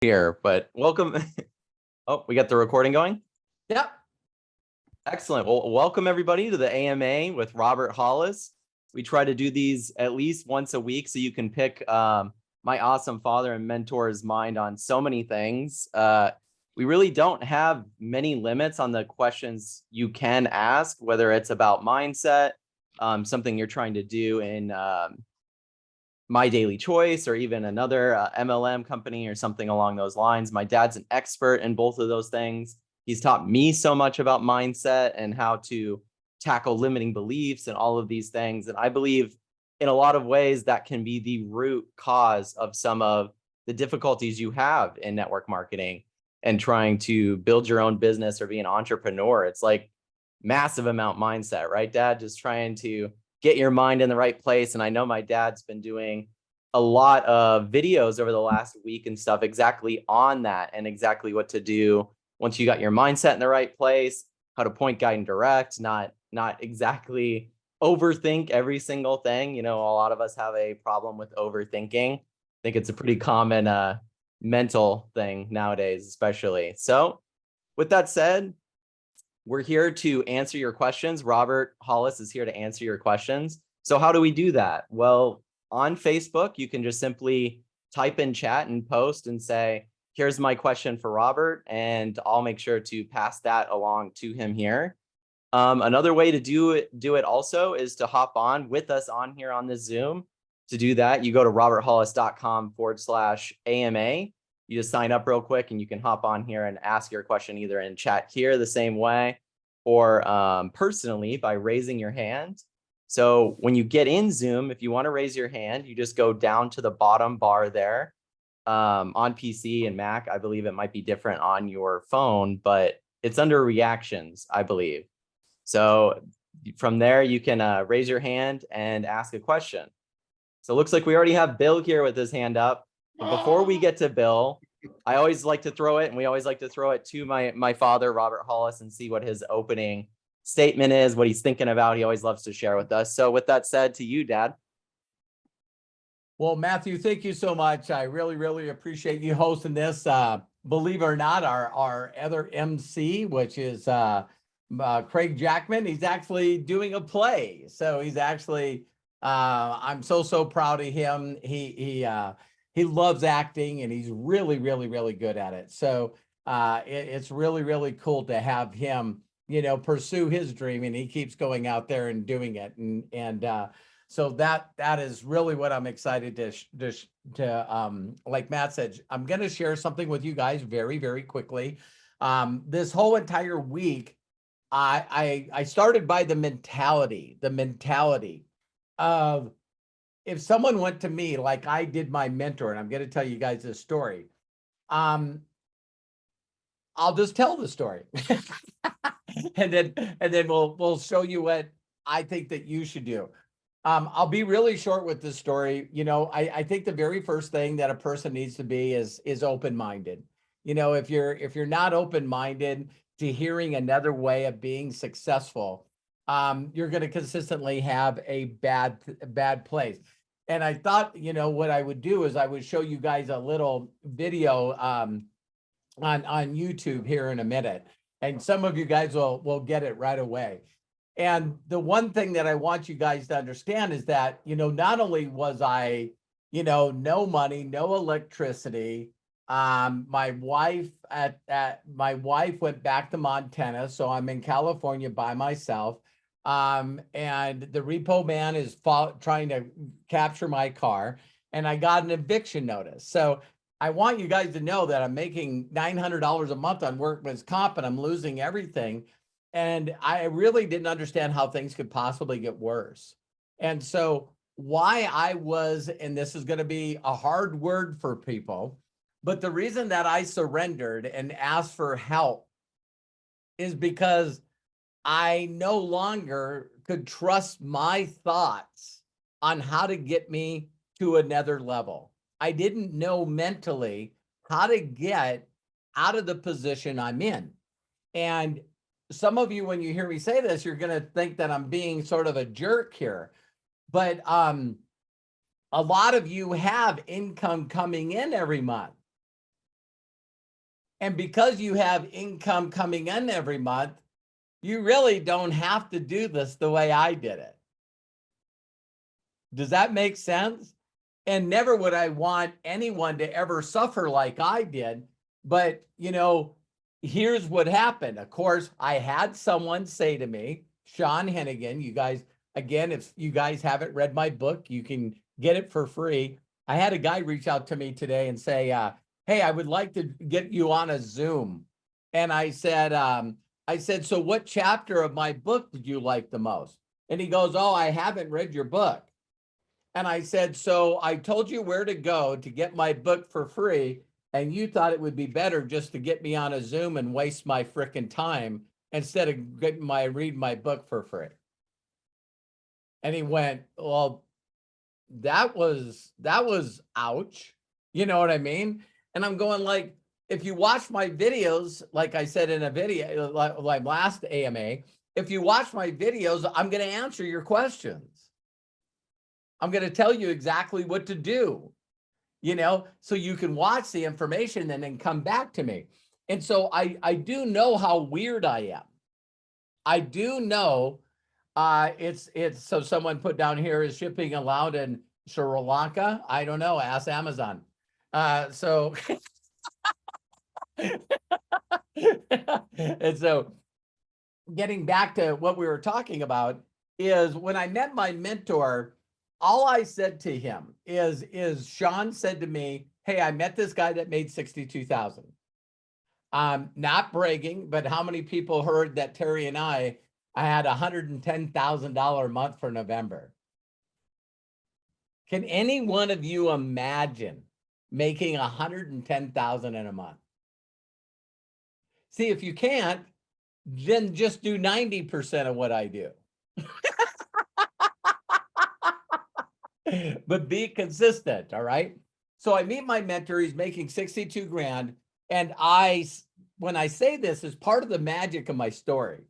Here, but welcome. Oh, we got the recording going? Yep. Excellent. Well, welcome everybody to the AMA with Robert Hollis. We try to do these at least once a week so you can pick my awesome father and mentor's mind on so many things. We really don't have many limits on the questions you can ask, whether it's about mindset, something you're trying to do in My Daily Choice or even another MLM company or something along those lines. My dad's an expert in both of those things. He's taught me so much about mindset and how to tackle limiting beliefs and all of these things. And I believe in a lot of ways that can be the root cause of some of the difficulties you have in network marketing and trying to build your own business or be an entrepreneur. It's like massive amount mindset, right, Dad? Just trying to get your mind in the right place. And I know my dad's been doing a lot of videos over the last week and stuff exactly on that and exactly what to do once you got your mindset in the right place, how to point, guide, and direct, not exactly overthink every single thing. You know, a lot of us have a problem with overthinking. I think it's a pretty common mental thing nowadays, especially. So with that said, we're here to answer your questions. Robert Hollis is here to answer your questions. So how do we do that? Well, on Facebook, you can just simply type in chat and post and say, here's my question for Robert, and I'll make sure to pass that along to him here. Another way to do it also is to hop on with us on here on this Zoom. To do that, you go to roberthollis.com/AMA. You just sign up real quick and you can hop on here and ask your question either in chat here the same way or personally by raising your hand. So when you get in Zoom, if you want to raise your hand, you just go down to the bottom bar there. On PC and Mac, I believe it might be different on your phone, but it's under reactions, I believe. So from there, you can raise your hand and ask a question. So it looks like we already have Bill here with his hand up. But before we get to Bill, I always like to throw it, and we always like to throw it to my father, Robert Hollis, and see what his opening statement is, what he's thinking about. He always loves to share with us. So with that said, to you, Dad. Well, Matthew, thank you so much. I really, really appreciate you hosting this. Believe it or not, our other MC, which is Craig Jackman, he's actually doing a play. So he's actually, I'm so proud of him. He loves acting and he's really, really, really good at it. So it's really, really cool to have him, pursue his dream, and he keeps going out there and doing it. So that is really what I'm excited to like Matt said, I'm going to share something with you guys very, very quickly. This whole entire week, I started by the mentality of, if someone went to me like I did my mentor, and I'm going to tell you guys this story, I'll just tell the story, and then we'll show you what I think that you should do. I'll be really short with this story. I think the very first thing that a person needs to be is open-minded. If you're not open-minded to hearing another way of being successful, you're going to consistently have a bad place. And I thought, what I would do is I would show you guys a little video on YouTube here in a minute, and some of you guys will get it right away. And the one thing that I want you guys to understand is that, not only was I, no money, no electricity. My wife went back to Montana, so I'm in California by myself. And the repo man is trying to capture my car, and I got an eviction notice. So I want you guys to know that I'm making $900 a month on workman's comp, and I'm losing everything. And I really didn't understand how things could possibly get worse. And so why I was, and this is going to be a hard word for people, but the reason that I surrendered and asked for help is because I no longer could trust my thoughts on how to get me to another level. I didn't know mentally how to get out of the position I'm in. And some of you, when you hear me say this, you're going to think that I'm being sort of a jerk here. But a lot of you have income coming in every month. And because you have income coming in every month, you really don't have to do this the way I did it. Does that make sense? And never would I want anyone to ever suffer like I did. But, here's what happened. Of course, I had someone say to me, Sean Hennigan, you guys, again, if you guys haven't read my book, you can get it for free. I had a guy reach out to me today and say, hey, I would like to get you on a Zoom. And I said, so what chapter of my book did you like the most? And he goes, oh, I haven't read your book. And I said, so I told you where to go to get my book for free, and you thought it would be better just to get me on a Zoom and waste my frickin' time instead of getting read my book for free. And he went, well, that was ouch. You know what I mean? And I'm going like, if you watch my videos, like I said in a video, like last AMA, if you watch my videos, I'm going to answer your questions. I'm going to tell you exactly what to do, so you can watch the information and then come back to me. And so I do know how weird I am. I do know it's so someone put down here, is shipping allowed in Sri Lanka? I don't know. Ask Amazon. So and so getting back to what we were talking about is when I met my mentor, all I said to him is Sean said to me, hey, I met this guy that made 62,000. Not bragging, but how many people heard that Terry and I had $110,000 a month for November? Can any one of you imagine making $110,000 in a month? See, if you can't, then just do 90% of what I do. But be consistent, all right? So I meet my mentor, he's making 62 grand. And when I say this, is part of the magic of my story.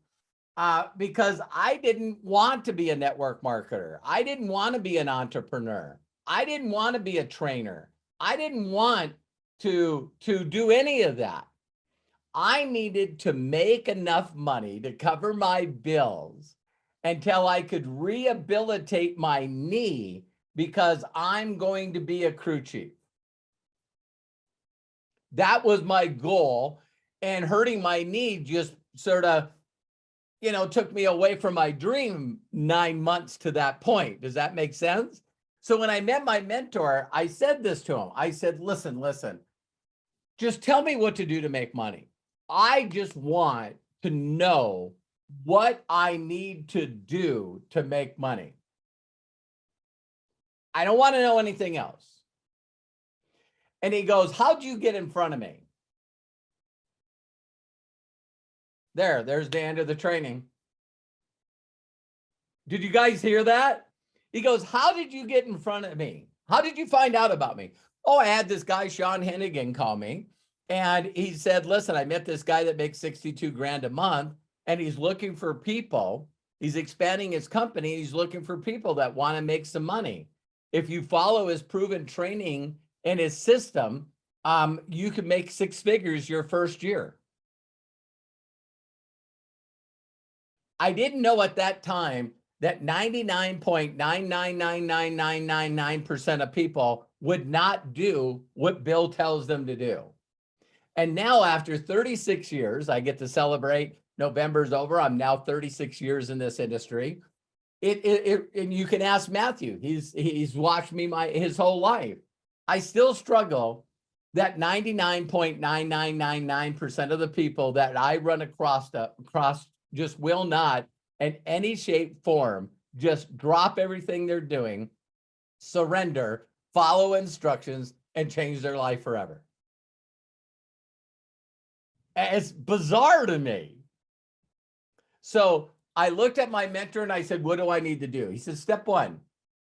Because I didn't want to be a network marketer. I didn't want to be an entrepreneur. I didn't want to be a trainer. I didn't want to do any of that. I needed to make enough money to cover my bills until I could rehabilitate my knee, because I'm going to be a crew chief. That was my goal. And hurting my knee just sort of, took me away from my dream 9 months to that point. Does that make sense? So when I met my mentor, I said this to him. I said, listen, just tell me what to do to make money. I just want to know what I need to do to make money. I don't want to know anything else. And he goes, how'd you get in front of me? There's the end of the training. Did you guys hear that? He goes, how did you get in front of me? How did you find out about me? Oh, I had this guy, Sean Hennigan, call me. And he said, listen, I met this guy that makes 62 grand a month, and he's looking for people. He's expanding his company. He's looking for people that want to make some money. If you follow his proven training and his system, you can make 6 figures your first year. I didn't know at that time that 99.9999999% of people would not do what Bill tells them to do. And now after 36 years, I get to celebrate. November's over. I'm now 36 years in this industry. And you can ask Matthew. He's watched me his whole life. I still struggle that 99.9999% of the people that I run across just will not, in any shape, form, just drop everything they're doing, surrender, follow instructions, and change their life forever. It's bizarre to me. So I looked at my mentor and I said, what do I need to do? He said, step 1,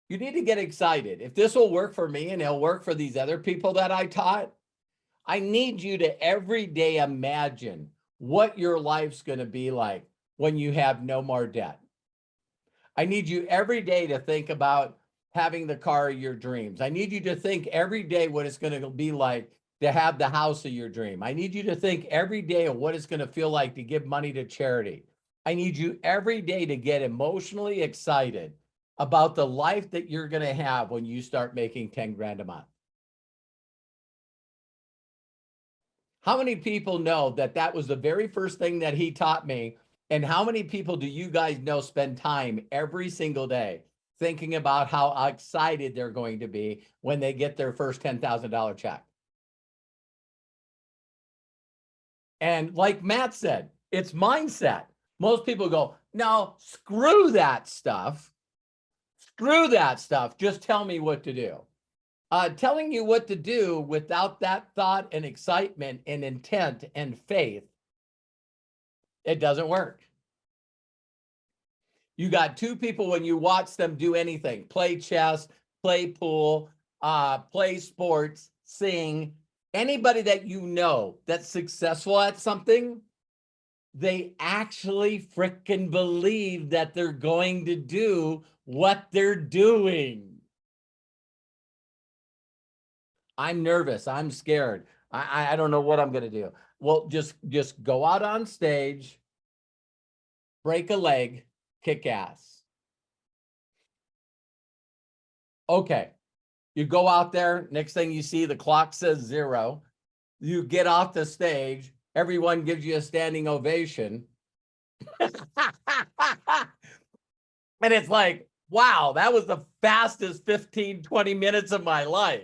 you need to get excited. If this will work for me and it'll work for these other people that I taught, I need you to every day imagine what your life's going to be like when you have no more debt. I need you every day to think about having the car of your dreams. I need you to think every day what it's going to be like to have the house of your dream. I need you to think every day of what it's going to feel like to give money to charity. I need you every day to get emotionally excited about the life that you're going to have when you start making 10 grand a month. How many people know that that was the very first thing that he taught me? And how many people do you guys know spend time every single day thinking about how excited they're going to be when they get their first $10,000 check? And like Matt said, it's mindset. Most people go, no, screw that stuff. Screw that stuff. Just tell me what to do. Telling you what to do without that thought and excitement and intent and faith, it doesn't work. You got two people when you watch them do anything, play chess, play pool, play sports, sing, anybody that you know that's successful at something, they actually freaking believe that they're going to do what they're doing. I'm nervous. I'm scared. I don't know what I'm going to do. Well, just go out on stage, break a leg, kick ass. Okay. You go out there. Next thing you see, the clock says 0. You get off the stage. Everyone gives you a standing ovation. And it's like, wow, that was the fastest 15, 20 minutes of my life.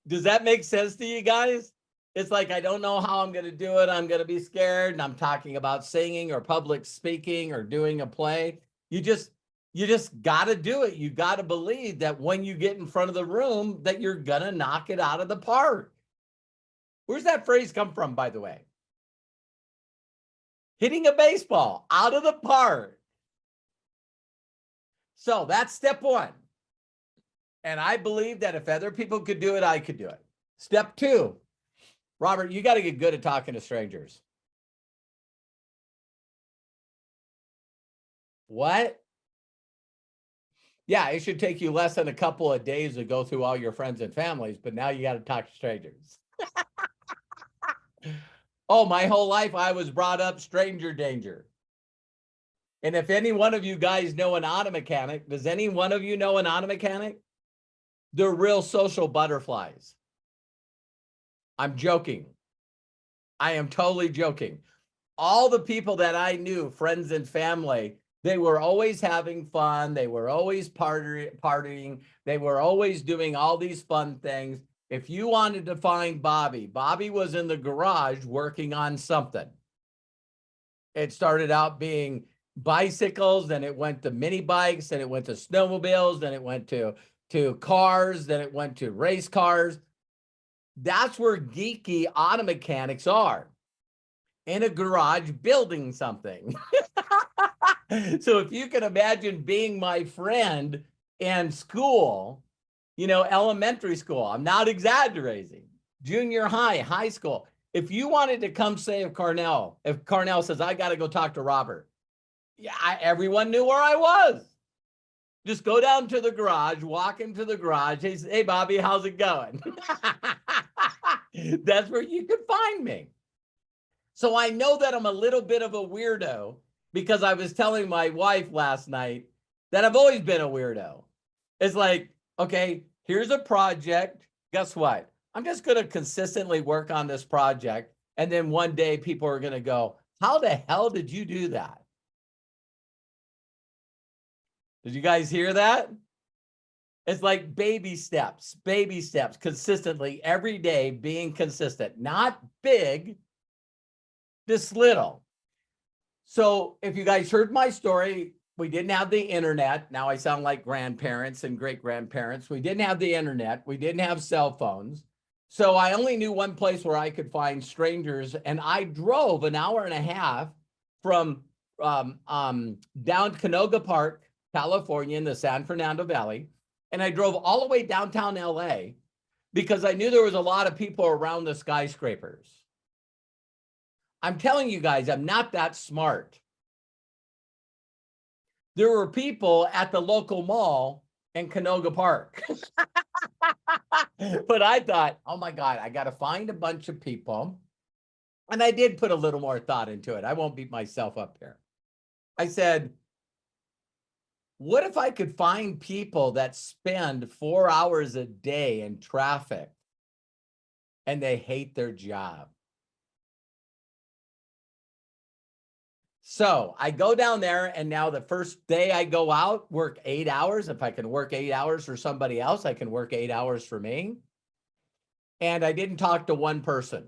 Does that make sense to you guys? It's like, I don't know how I'm going to do it. I'm going to be scared. And I'm talking about singing or public speaking or doing a play. You just got to do it. You got to believe that when you get in front of the room, that you're going to knock it out of the park. Where's that phrase come from, by the way? Hitting a baseball out of the park. So that's step 1. And I believe that if other people could do it, I could do it. Step 2, Robert, you got to get good at talking to strangers. What? Yeah, it should take you less than a couple of days to go through all your friends and families, but now you got to talk to strangers. Oh, my whole life I was brought up stranger danger. And if any one of you guys know an auto mechanic, does any one of you know an auto mechanic? They're real social butterflies. I'm joking. I am totally joking. All the people that I knew, friends and family, they were always having fun. They were always partying. They were always doing all these fun things. If you wanted to find Bobby, Bobby was in the garage working on something. It started out being bicycles, then it went to mini bikes, then it went to snowmobiles, then it went to cars, then it went to race cars. That's where geeky auto mechanics are, in a garage building something. So if you can imagine being my friend in school, you know, elementary school, I'm not exaggerating, junior high, high school. If you wanted to come say if Carnell says, I got to go talk to Robert, yeah, everyone knew where I was. Just go down to the garage, walk into the garage. Hey, Bobby, how's it going? That's where you can find me. So I know that I'm a little bit of a weirdo because I was telling my wife last night that I've always been a weirdo. It's like, okay, here's a project. Guess what? I'm just going to consistently work on this project. And then one day people are going to go, how the hell did you do that? Did you guys hear that? It's like baby steps, consistently every day being consistent, not big, just little. So if you guys heard my story, we didn't have the internet. Now I sound like grandparents and great grandparents. We didn't have the internet. We didn't have cell phones. So I only knew one place where I could find strangers. And I drove an hour and a half from down Canoga Park, California, in the San Fernando Valley. And I drove all the way downtown LA because I knew there was a lot of people around the skyscrapers. I'm telling you guys, I'm not that smart. There were people at the local mall in Canoga Park. But I thought, oh my God, I got to find a bunch of people. And I did put a little more thought into it. I won't beat myself up here. I said, what if I could find people that spend 4 hours a day in traffic and they hate their job? So I go down there, and now the first day I go out, work 8 hours. If I can work 8 hours for somebody else, I can work 8 hours for me. And I didn't talk to one person.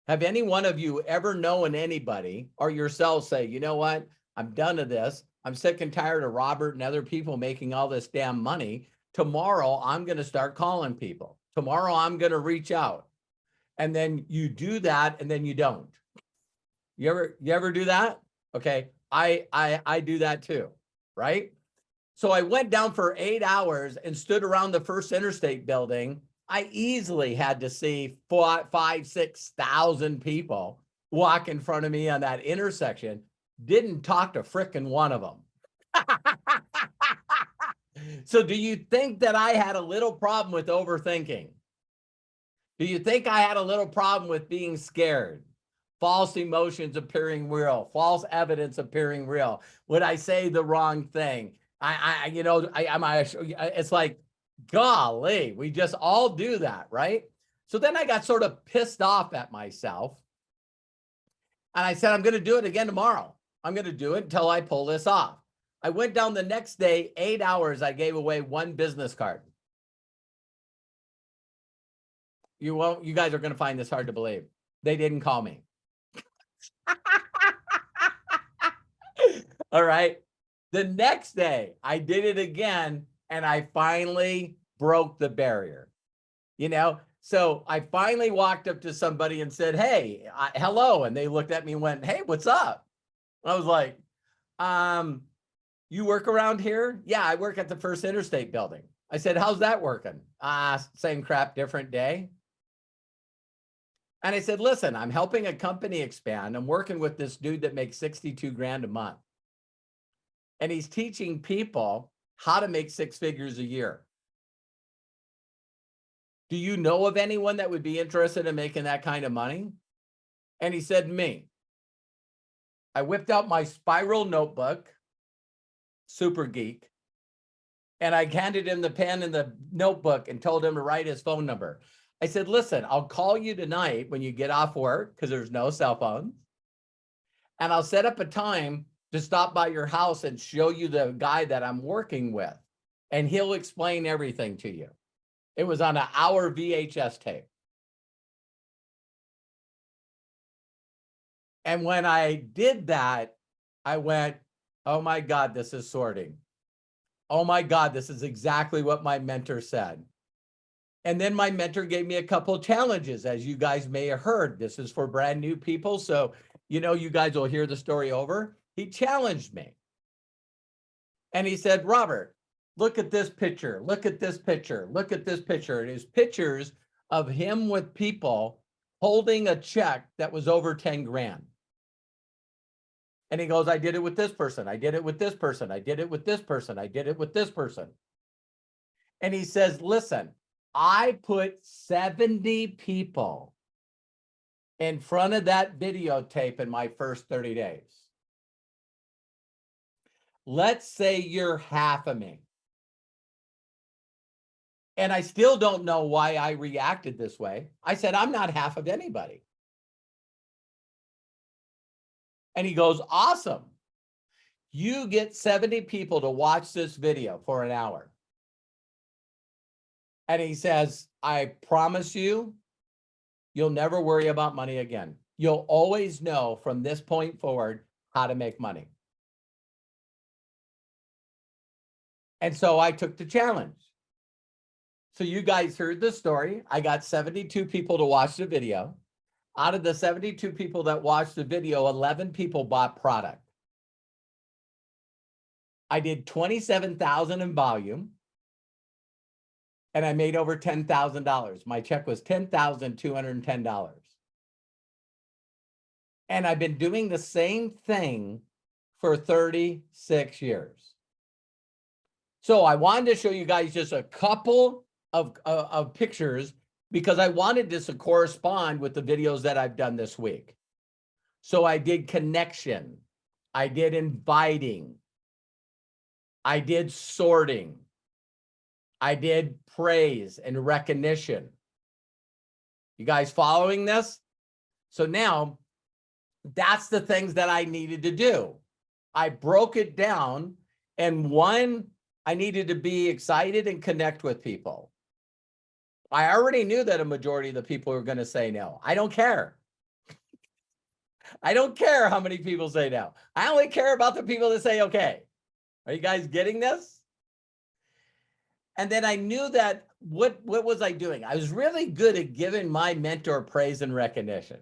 Have any one of you ever known anybody or yourself say, you know what? I'm done with this. I'm sick and tired of Robert and other people making all this damn money. Tomorrow, I'm going to start calling people. Tomorrow, I'm going to reach out. And then you do that, and then you don't. You ever do that? Okay. I do that too, right? So I went down for 8 hours and stood around the First Interstate building. I easily had to see 5,000, 6,000 people walk in front of me on that intersection. Didn't talk to frickin' one of them. So do you think that I had a little problem with overthinking? Do you think I had a little problem with being scared? False emotions appearing real, false evidence appearing real. Would I say the wrong thing? It's like, golly, we just all do that, right? So then I got sort of pissed off at myself. And I said, I'm going to do it again tomorrow. I'm going to do it until I pull this off. I went down the next day, 8 hours. I gave away 1 business card. You guys are going to find this hard to believe. They didn't call me. All right. The next day, I did it again, and I finally broke the barrier. So I finally walked up to somebody and said, hey, hello. And they looked at me and went, hey, what's up? I was like, you work around here? Yeah, I work at the First Interstate building. I said, how's that working? Same crap, different day. And I said, listen, I'm helping a company expand. I'm working with this dude that makes 62 grand a month. And he's teaching people how to make 6 figures a year. Do you know of anyone that would be interested in making that kind of money? And he said, me. I whipped out my spiral notebook, super geek, and I handed him the pen and the notebook and told him to write his phone number. I said, listen, I'll call you tonight when you get off work, because there's no cell phones. And I'll set up a time to stop by your house and show you the guy that I'm working with. And he'll explain everything to you. It was on an hour VHS tape. And when I did that, I went, oh my God, this is sorting. Oh my God, this is exactly what my mentor said. And then my mentor gave me a couple of challenges, as you guys may have heard. This is for brand new people. So, you guys will hear the story over. He challenged me. And he said, Robert, look at this picture. Look at this picture. Look at this picture. And his pictures of him with people holding a check that was over 10 grand. And he goes, I did it with this person. I did it with this person. I did it with this person. I did it with this person. And he says, listen, I put 70 people in front of that videotape in my first 30 days. Let's say you're half of me. And I still don't know why I reacted this way. I said, I'm not half of anybody. And he goes, awesome. You get 70 people to watch this video for an hour. And he says, I promise you, you'll never worry about money again. You'll always know from this point forward how to make money. And so I took the challenge. So you guys heard the story. I got 72 people to watch the video. Out of the 72 people that watched the video, 11 people bought product. I did 27,000 in volume. And I made over $10,000. My check was $10,210. And I've been doing the same thing for 36 years. So I wanted to show you guys just a couple of pictures because I wanted this to correspond with the videos that I've done this week. So I did connection, I did inviting, I did sorting, I did praise and recognition. You guys following this? So now that's the things that I needed to do. I broke it down, and one, I needed to be excited and connect with people. I already knew that a majority of the people were going to say no. I don't care. I don't care how many people say no. I only care about the people that say okay. Are you guys getting this? And then I knew that what was I doing? I was really good at giving my mentor praise and recognition.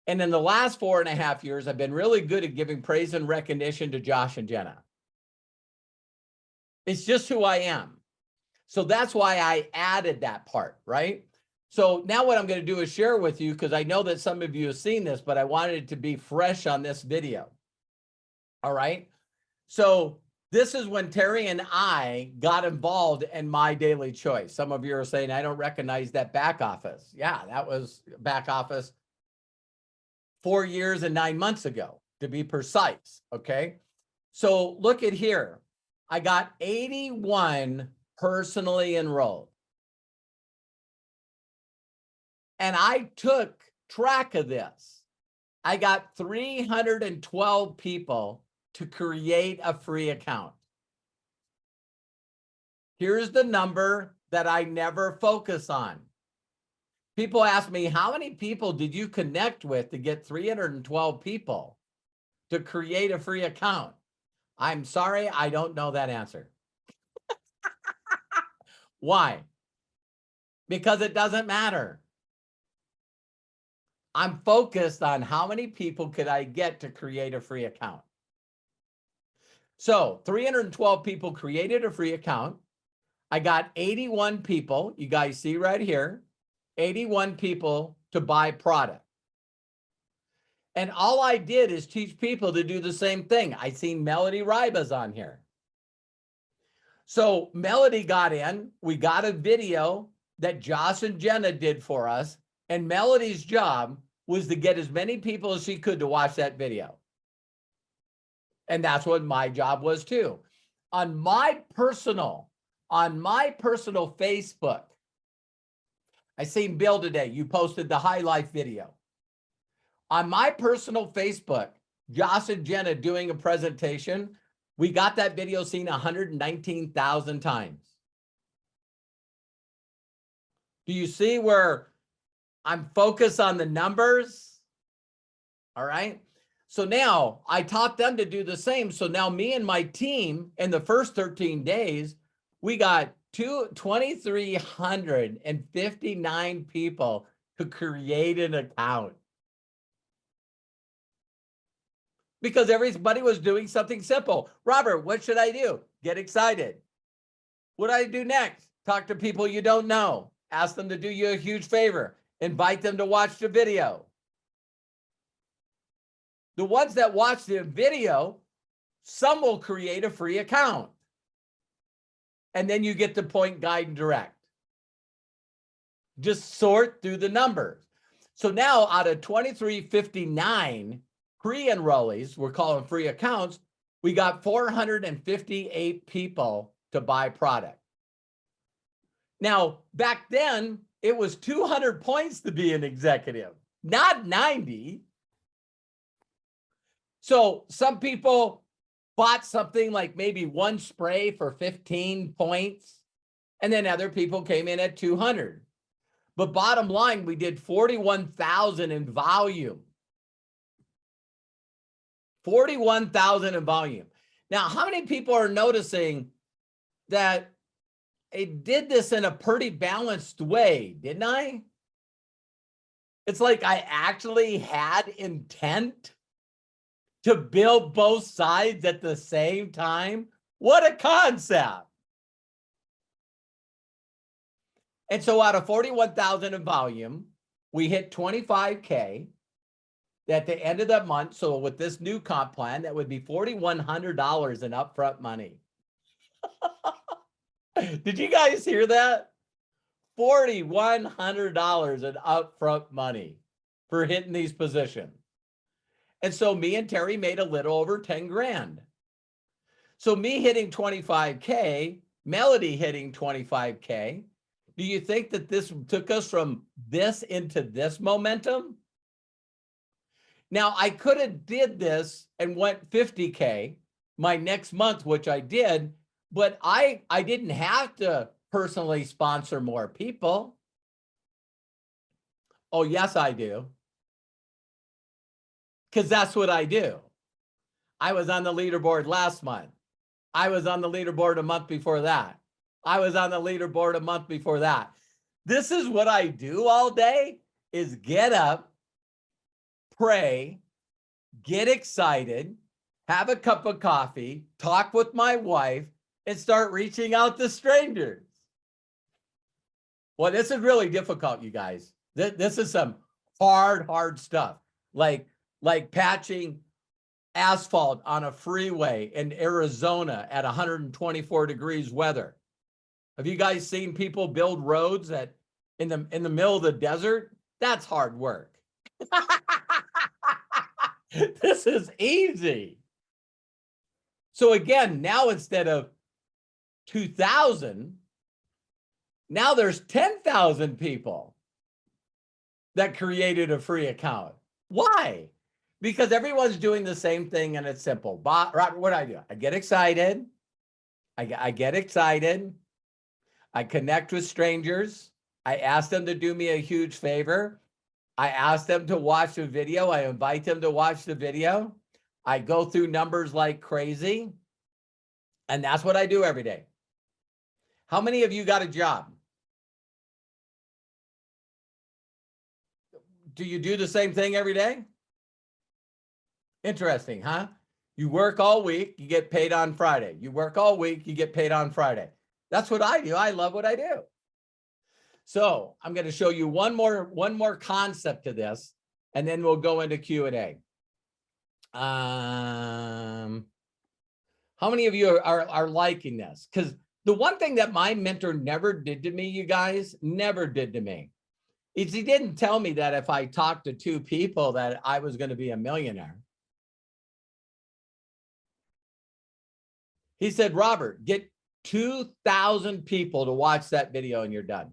And in the last 4.5 years, I've been really good at giving praise and recognition to Josh and Jenna. It's just who I am. So that's why I added that part, right? So now what I'm going to do is share with you, because I know that some of you have seen this, but I wanted it to be fresh on this video. All right. So this is when Terry and I got involved in My Daily Choice. Some of you are saying, I don't recognize that back office. Yeah, that was back office 4 years and 9 months ago, to be precise. Okay. So look at here. I got 81 personally enrolled. And I took track of this. I got 312 people to create a free account. Here's the number that I never focus on. People ask me, how many people did you connect with to get 312 people to create a free account? I'm sorry, I don't know that answer. Why? Because it doesn't matter. I'm focused on how many people could I get to create a free account. So 312 people created a free account. I got 81 people, you guys see right here, 81 people to buy product. And all I did is teach people to do the same thing. I seen Melody Ribas on here. So Melody got in, we got a video that Josh and Jenna did for us, and Melody's job was to get as many people as she could to watch that video. And that's what my job was too. On my personal Facebook, I seen Bill today, you posted the high life video. On my personal Facebook, Josh and Jenna doing a presentation, we got that video seen 119,000 times. Do you see where I'm focused on the numbers? All right. So now I taught them to do the same. So now me and my team in the first 13 days, we got 2,359 people who create an account. Because everybody was doing something simple. Robert, what should I do? Get excited. What do I do next? Talk to people you don't know. Ask them to do you a huge favor. Invite them to watch the video. The ones that watch the video, some will create a free account. And then you get the point, guide, and direct. Just sort through the numbers. So now out of 2,359 pre-enrollees, we're calling free accounts, we got 458 people to buy product. Now, back then, it was 200 points to be an executive, not 90. So some people bought something like maybe one spray for 15 points, and then other people came in at 200. But bottom line, we did 41,000 in volume. 41,000 in volume. Now, how many people are noticing that I did this in a pretty balanced way, didn't I? It's like I actually had intent to build both sides at the same time. What a concept. And so out of 41,000 in volume, we hit 25K at the end of the month. So with this new comp plan, that would be $4,100 in upfront money. Did you guys hear that? $4,100 in upfront money for hitting these positions. And so me and Terry made a little over 10 grand. So me hitting 25K, Melody hitting 25K. Do you think that this took us from this into this momentum? Now I could have did this and went 50K my next month, which I did, but I didn't have to personally sponsor more people. Oh, yes, I do. Because that's what I do. I was on the leaderboard last month. I was on the leaderboard a month before that. I was on the leaderboard a month before that. This is what I do all day, is get up, pray, get excited, have a cup of coffee, talk with my wife, and start reaching out to strangers. Well, this is really difficult, you guys. This is some hard stuff, like patching asphalt on a freeway in Arizona at 124 degrees weather. Have you guys seen people build roads in the middle of the desert? That's hard work. This is easy. So again, now instead of 2,000, now there's 10,000 people that created a free account. Why? Because everyone's doing the same thing and it's simple. What do I do? I get excited. I get excited. I connect with strangers. I ask them to do me a huge favor. I ask them to watch the video. I invite them to watch the video. I go through numbers like crazy. And that's what I do every day. How many of you got a job? Do you do the same thing every day? Interesting, huh? You work all week, you get paid on Friday. You work all week, you get paid on Friday. That's what I do. I love what I do. So I'm going to show you one more concept to this, and then we'll go into Q&A. How many of you are liking this? Because the one thing that my mentor never did to me, you guys, never did to me, is he didn't tell me that if I talked to 2 people that I was going to be a millionaire. He said, Robert, get 2,000 people to watch that video and you're done.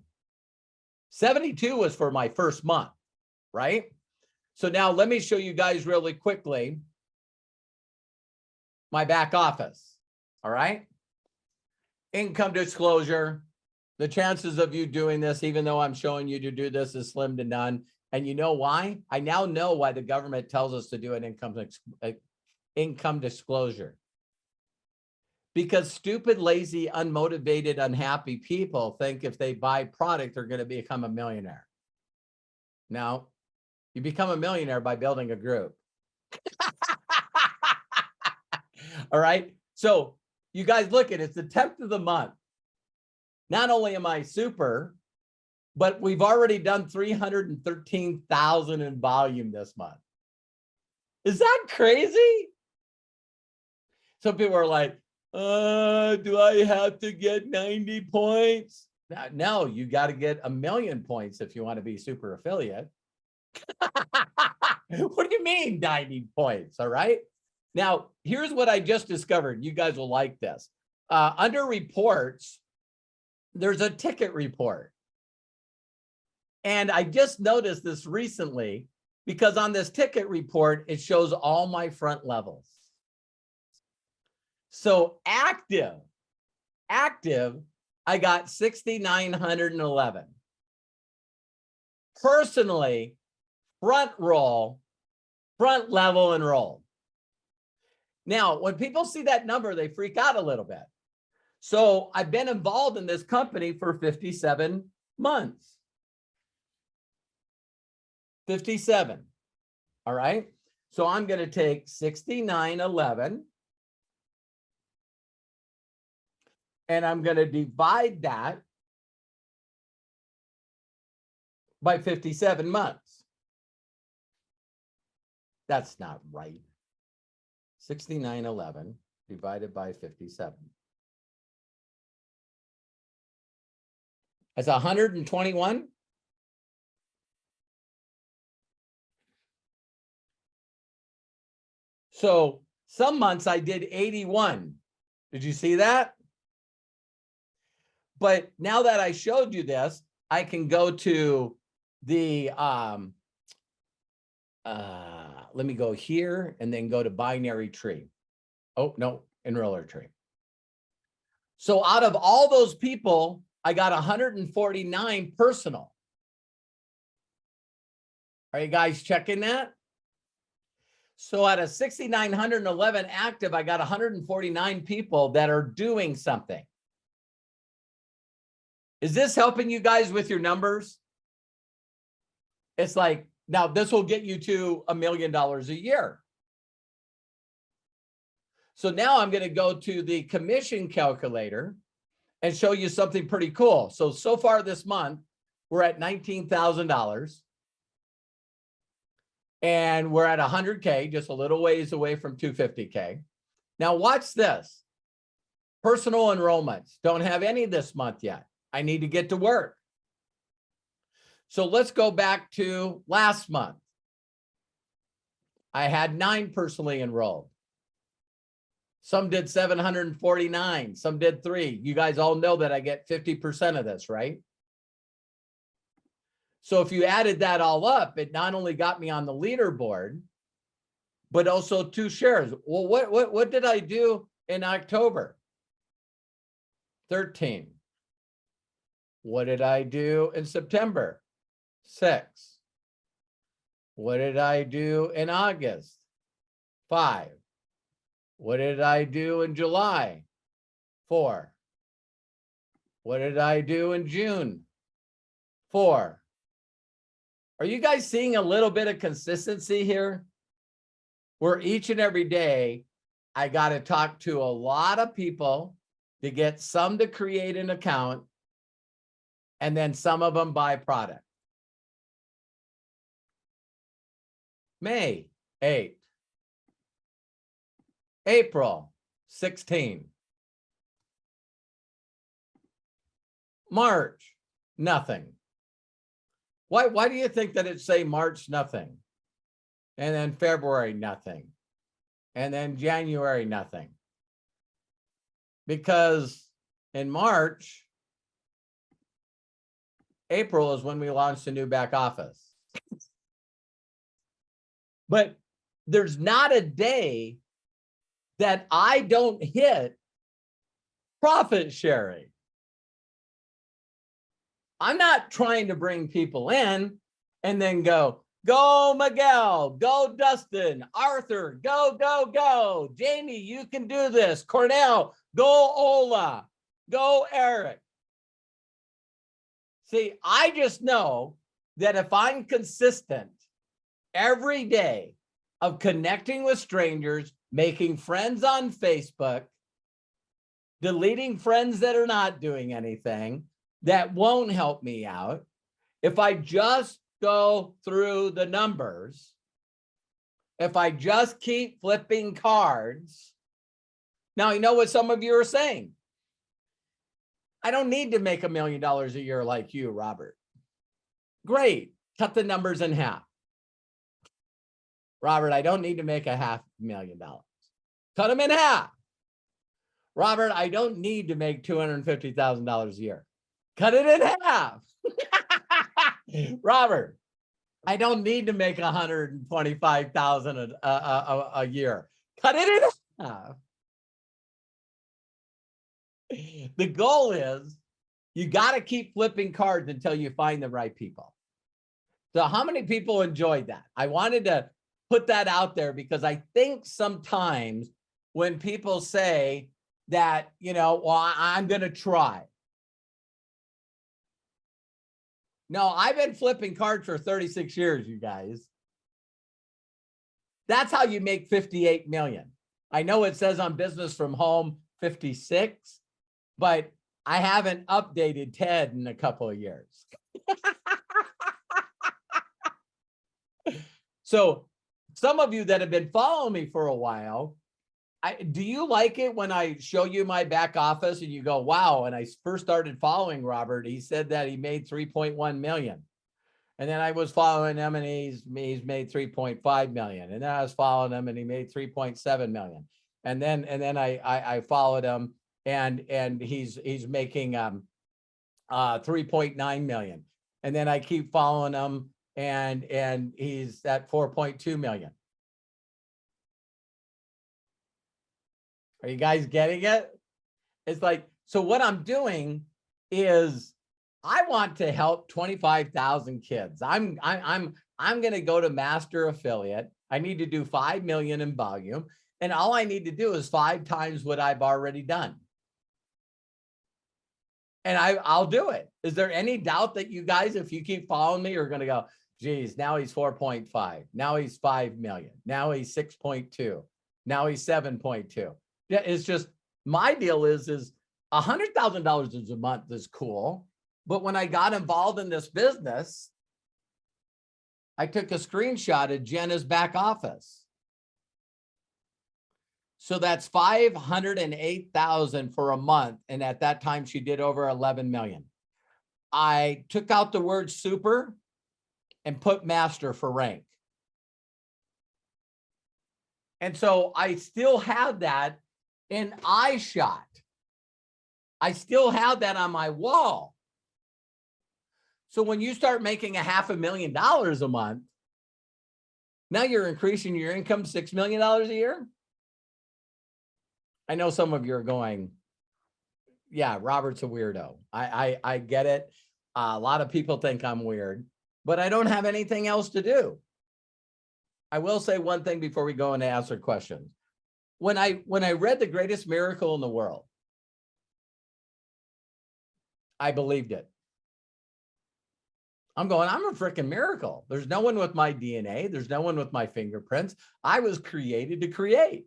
72 was for my first month, right? So now let me show you guys really quickly my back office, all right? Income disclosure. The chances of you doing this, even though I'm showing you to do this, is slim to none. And you know why? I now know why the government tells us to do an income disclosure. Because stupid, lazy, unmotivated, unhappy people think if they buy product, they're going to become a millionaire. No, you become a millionaire by building a group. All right. So you guys look at it, it's the 10th of the month. Not only am I super, but we've already done 313,000 in volume this month. Is that crazy? Some people are like, do I have to get 90 points? No, you got to get 1,000,000 points if you want to be super affiliate. What do you mean 90 points? All right. Now, here's what I just discovered. You guys will like this. Under reports, there's a ticket report. And I just noticed this recently because on this ticket report, it shows all my front levels. So active, I got 6,911. Personally, front level enrolled. Now, when people see that number, they freak out a little bit. So I've been involved in this company for 57 months. 57. All right. So I'm going to take 6,911 and I'm going to divide that by 57 months. That's not right. 6,911 divided by 57. That's 121. So some months I did 81. Did you see that? But now that I showed you this, I can go to the, let me go here and then go to binary tree. Oh, no, enroller tree. So out of all those people, I got 149 personal. Are you guys checking that? So out of 6,911 active, I got 149 people that are doing something. Is this helping you guys with your numbers? It's like, now this will get you to $1 million a year. So now I'm going to go to the commission calculator and show you something pretty cool. So far this month, we're at $19,000. And we're at 100K, just a little ways away from 250K. Now watch this. Personal enrollments. Don't have any this month yet. I need to get to work. So let's go back to last month. I had 9 personally enrolled. Some did 749, some did 3. You guys all know that I get 50% of this, right? So if you added that all up, it not only got me on the leaderboard, but also 2 shares. Well, what did I do in October? 13. What did I do in September? 6. What did I do in August? 5. What did I do in July? 4. What did I do in June? 4. Are you guys seeing a little bit of consistency here? Where each and every day, I got to talk to a lot of people to get some to create an account, and then some of them buy product. May 8. April 16. March, nothing. Why do you think that it say March nothing? And then February nothing. And then January nothing. Because in March, April is when we launched a new back office. But there's not a day that I don't hit profit sharing. I'm not trying to bring people in and then go Miguel, go Dustin, Arthur, go. Jamie, you can do this. Cornell, go Ola, go Eric. See, I just know that if I'm consistent every day of connecting with strangers, making friends on Facebook, deleting friends that are not doing anything, that won't help me out. If I just go through the numbers, if I just keep flipping cards. Now, you know what some of you are saying. I don't need to make $1 million a year like you, Robert. Great. Cut the numbers in half. Robert, I don't need to make $500,000. Cut them in half. Robert, I don't need to make $250,000 a year. Cut it in half. Robert, I don't need to make $125,000 a year. Cut it in half. The goal is you got to keep flipping cards until you find the right people. So how many people enjoyed that? I wanted to put that out there because I think sometimes when people say that, well, I'm going to try. No, I've been flipping cards for 36 years, you guys. That's how you make 58 million. I know it says on Business from Home 56, but I haven't updated Ted in a couple of years. So some of you that have been following me for a while, Do you like it when I show you my back office and you go, wow? And I first started following Robert. He said that he made 3.1 million. And then I was following him and he's made 3.5 million. And then I was following him and he made 3.7 million. And then I followed him and he's making 3.9 million. And then I keep following him and he's at 4.2 million. Are you guys getting it? It's like, so what I'm doing is I want to help 25,000 kids. I'm going to go to master affiliate. I need to do 5 million in volume. And all I need to do is 5 times what I've already done. And I'll do it. Is there any doubt that you guys, if you keep following me, are going to go, geez, now he's 4.5. Now he's 5 million. Now he's 6.2. Now he's 7.2. Yeah, it's just, my deal is $100,000 a month is cool. But when I got involved in this business, I took a screenshot of Jenna's back office. So that's 508,000 for a month. And at that time, she did over 11 million. I took out the word super and put master for rank. And so I still have that in iShot. I still have that on my wall. So when you start making $500,000 a month, now you're increasing your income $6 million a year. I know some of you are going, yeah, Robert's a weirdo. I get it. A lot of people think I'm weird, but I don't have anything else to do. I will say one thing before we go into answer questions. When I read The Greatest Miracle in the World, I believed it. I'm going, I'm a freaking miracle. There's no one with my DNA. There's no one with my fingerprints. I was created to create.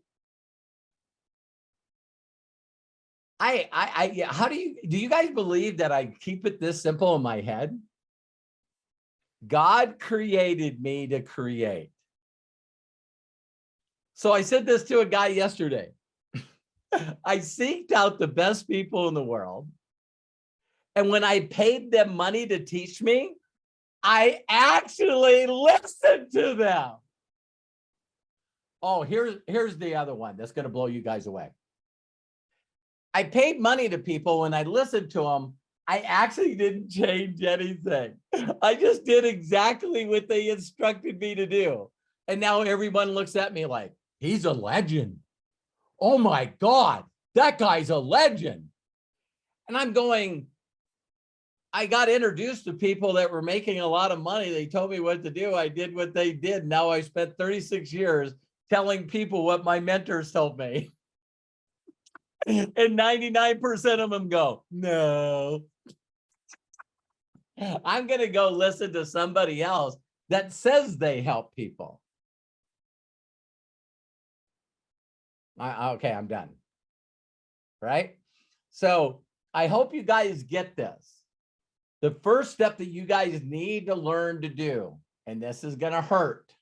How do you guys believe that I keep it this simple in my head? God created me to create. So I said this to a guy yesterday. I seeked out the best people in the world. And when I paid them money to teach me, I actually listened to them. Oh, here's the other one that's going to blow you guys away. I paid money to people and I listened to them. I actually didn't change anything. I just did exactly what they instructed me to do. And now everyone looks at me like, he's a legend. Oh my God, that guy's a legend. And I'm going, I got introduced to people that were making a lot of money. They told me what to do. I did what they did. Now I spent 36 years telling people what my mentors told me. And 99% of them go, no. I'm going to go listen to somebody else that says they help people. Okay, I'm done. Right? So I hope you guys get this. The first step that you guys need to learn to do, and this is going to hurt.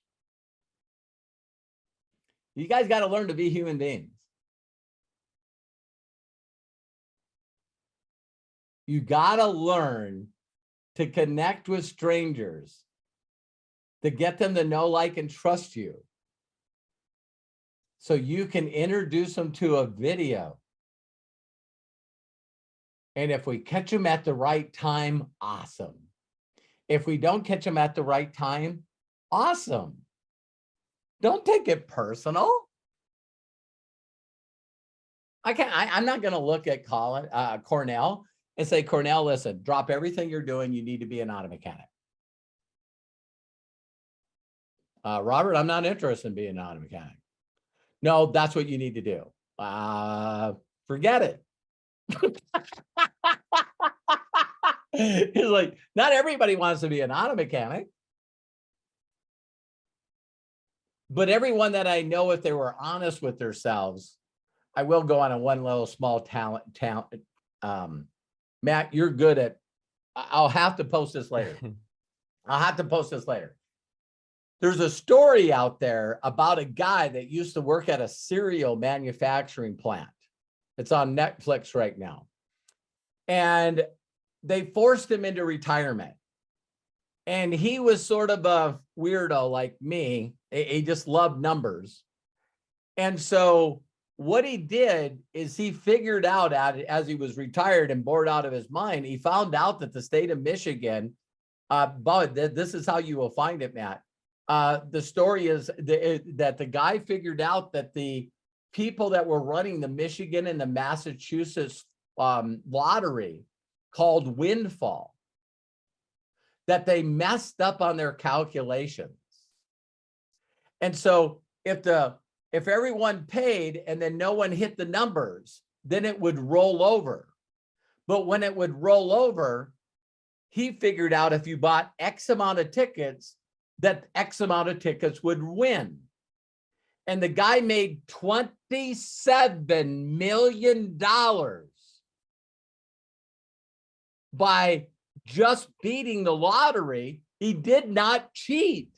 You guys got to learn to be human beings. You got to learn to connect with strangers, to get them to know, like, and trust you. So you can introduce them to a video. And if we catch them at the right time, awesome. If we don't catch them at the right time, awesome. Don't take it personal. I'm not going to look at Cornell and say, Cornell, listen, drop everything you're doing. You need to be an auto mechanic. Robert, I'm not interested in being an auto mechanic. No, that's what you need to do. Forget it. He's like, not everybody wants to be an auto mechanic. But everyone that I know, if they were honest with themselves, I will go on a one little small talent. Matt, you're good at, I'll have to post this later. I'll have to post this later. There's a story out there about a guy that used to work at a cereal manufacturing plant. It's on Netflix right now. And they forced him into retirement. And he was sort of a weirdo like me. He just loved numbers. And so what he did is he figured out as he was retired and bored out of his mind, he found out that the state of Michigan, but this is how you will find it, Matt. The story is that the guy figured out that the people that were running the Michigan and the Massachusetts lottery called Windfall, that they messed up on their calculations. And so if everyone paid and then no one hit the numbers, then it would roll over. But when it would roll over, he figured out if you bought X amount of tickets, that X amount of tickets would win. And the guy made $27 million by just beating the lottery. He did not cheat.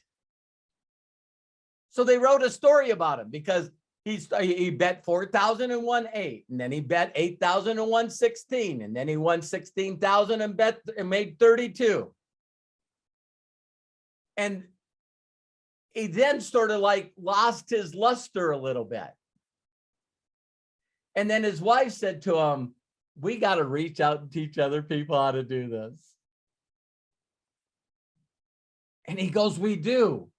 So they wrote a story about him because he bet 4,000 and won 8, and then he bet 8,000 and won 16, and then he won 16,000 and made 32. And he then sort of like lost his luster a little bit. And then his wife said to him, "We got to reach out and teach other people how to do this." And he goes, "We do."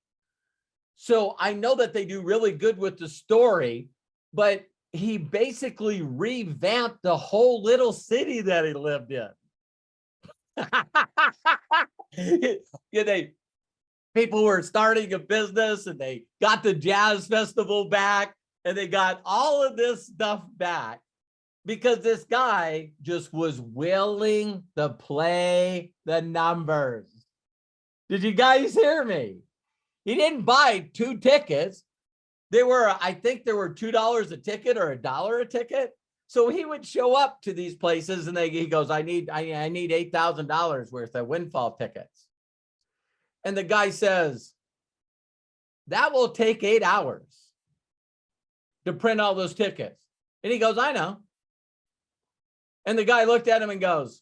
So I know that they do really good with the story, but he basically revamped the whole little city that he lived in. People were starting a business and they got the jazz festival back and they got all of this stuff back because this guy just was willing to play the numbers. Did you guys hear me? He didn't buy 2 tickets. I think there were $2 a ticket or $1 a ticket. So he would show up to these places and he goes, I need $8,000 worth of Windfall tickets. And the guy says, that will take 8 hours to print all those tickets. And he goes, I know. And the guy looked at him and goes,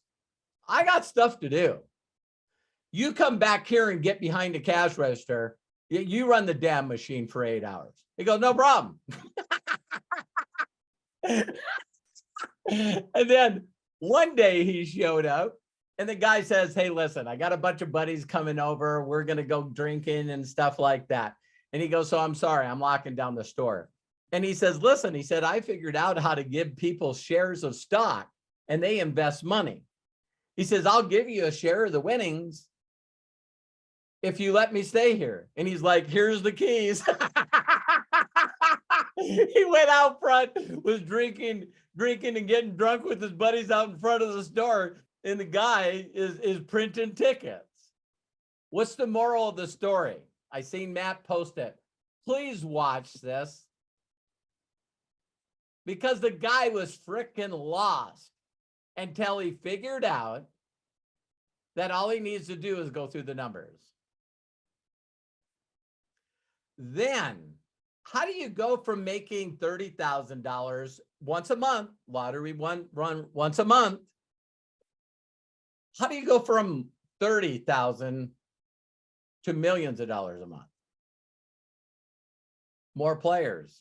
I got stuff to do. You come back here and get behind the cash register. You run the damn machine for 8 hours. He goes, no problem. And then one day he showed up and the guy says, hey, listen, I got a bunch of buddies coming over. We're going to go drinking and stuff like that. And he goes, so I'm sorry, I'm locking down the store. And he says, listen, he said, I figured out how to give people shares of stock and they invest money. He says, I'll give you a share of the winnings if you let me stay here. And he's like, here's the keys. He went out front, was drinking and getting drunk with his buddies out in front of the store. And the guy is printing tickets. What's the moral of the story? I seen Matt post it. Please watch this. Because the guy was freaking lost until he figured out that all he needs to do is go through the numbers. Then, how do you go from making $30,000 once a month, lottery run once a month? How do you go from 30,000 to millions of dollars a month? More players.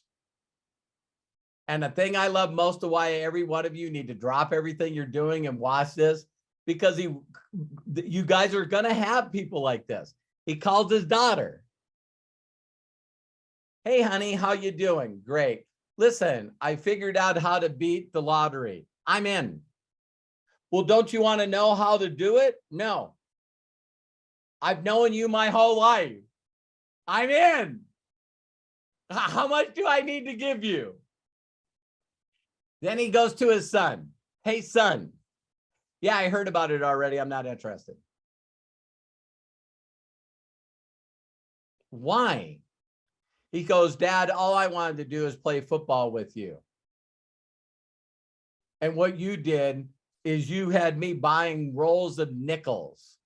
And the thing I love most of why every one of you need to drop everything you're doing and watch this, because you guys are going to have people like this. He called his daughter. Hey, honey, how you doing? Great. Listen, I figured out how to beat the lottery. I'm in. Well, don't you want to know how to do it? No. I've known you my whole life. I'm in. How much do I need to give you? Then he goes to his son. Hey, son. Yeah, I heard about it already. I'm not interested. Why? He goes, Dad, all I wanted to do is play football with you. And what you did is you had me buying rolls of nickels.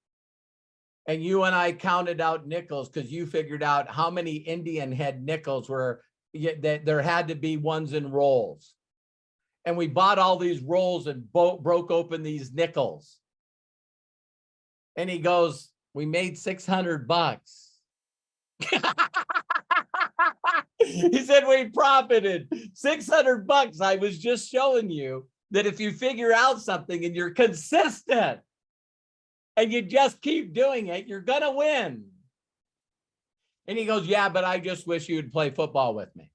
And you and I counted out nickels because you figured out how many Indian head nickels were, that there had to be ones in rolls. And we bought all these rolls and broke open these nickels. And he goes, we made $600. He said we profited $600. I was just showing you that if you figure out something and you're consistent and you just keep doing it, you're gonna win. And he goes, yeah, but I just wish you would play football with me.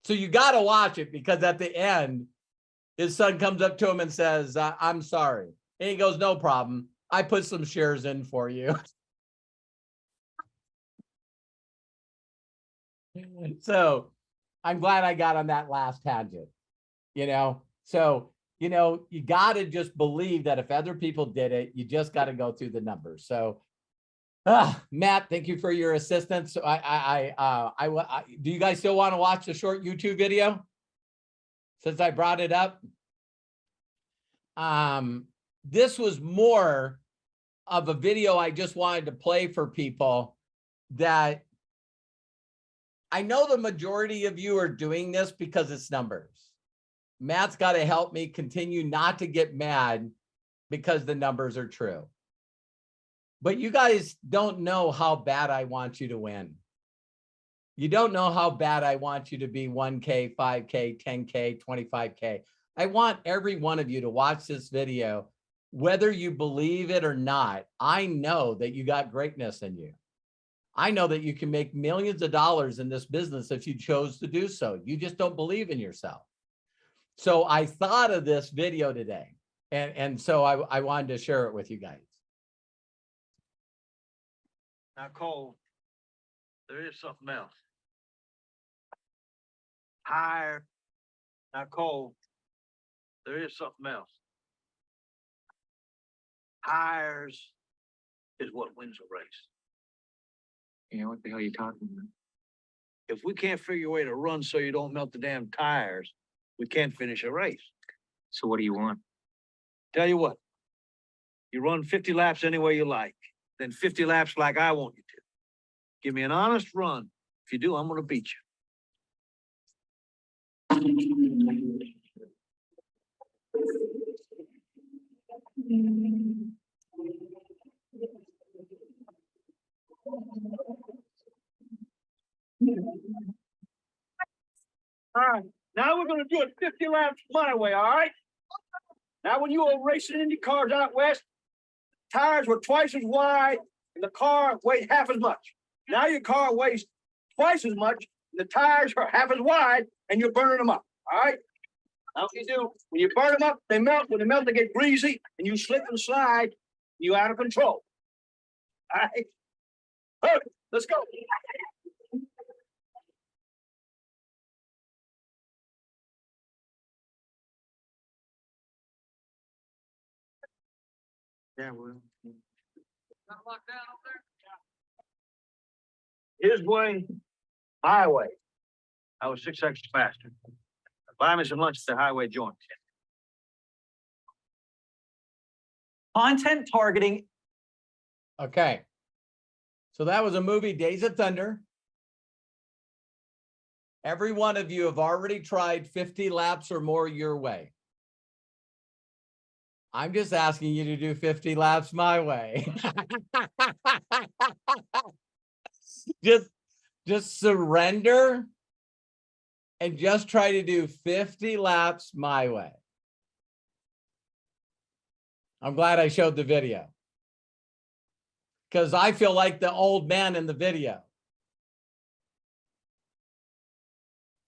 So you got to watch it, because at the end, his son comes up to him and says, I'm sorry. And he goes, no problem. I put some shares in for you. So I'm glad I got on that last tangent, So, you got to just believe that if other people did it, you just got to go through the numbers. So, Matt, thank you for your assistance. Do you guys still want to watch the short YouTube video since I brought it up? This was more of a video I just wanted to play for people that I know the majority of you are doing this because it's numbers. Matt's got to help me continue not to get mad because the numbers are true. But you guys don't know how bad I want you to win. You don't know how bad I want you to be 1K, 5K, 10K, 25K. I want every one of you to watch this video, whether you believe it or not. I know that you got greatness in you. I know that you can make millions of dollars in this business if you chose to do so. You just don't believe in yourself. So I thought of this video today, and so I wanted to share it with you guys. Now, Cole, there is something else. Higher. Now, Cole, there is something else. Hires is what wins a race. Yeah, what the hell are you talking about? If we can't figure a way to run so you don't melt the damn tires, we can't finish a race. So what do you want? Tell you what, you run 50 laps any way you like, then 50 laps like I want you to. Give me an honest run. If you do, I'm gonna beat you. All right, now we're gonna do it 50 laps my way, all right? Now, when you were racing Indy cars out west, tires were twice as wide and the car weighed half as much. Now your car weighs twice as much, and the tires are half as wide, and you're burning them up, all right? Now what you do, when you burn them up, they melt. When they melt, they get greasy, and you slip and slide, you're out of control. All right? Okay, let's go. Yeah, well. Not locked down over there? His way, my way. I was 6 seconds faster. Buy me some lunch at the highway joint. Content targeting. Okay. So that was a movie, Days of Thunder. Every one of you have already tried 50 laps or more your way. I'm just asking you to do 50 laps my way. Just surrender and just try to do 50 laps my way. I'm glad I showed the video, because I feel like the old man in the video.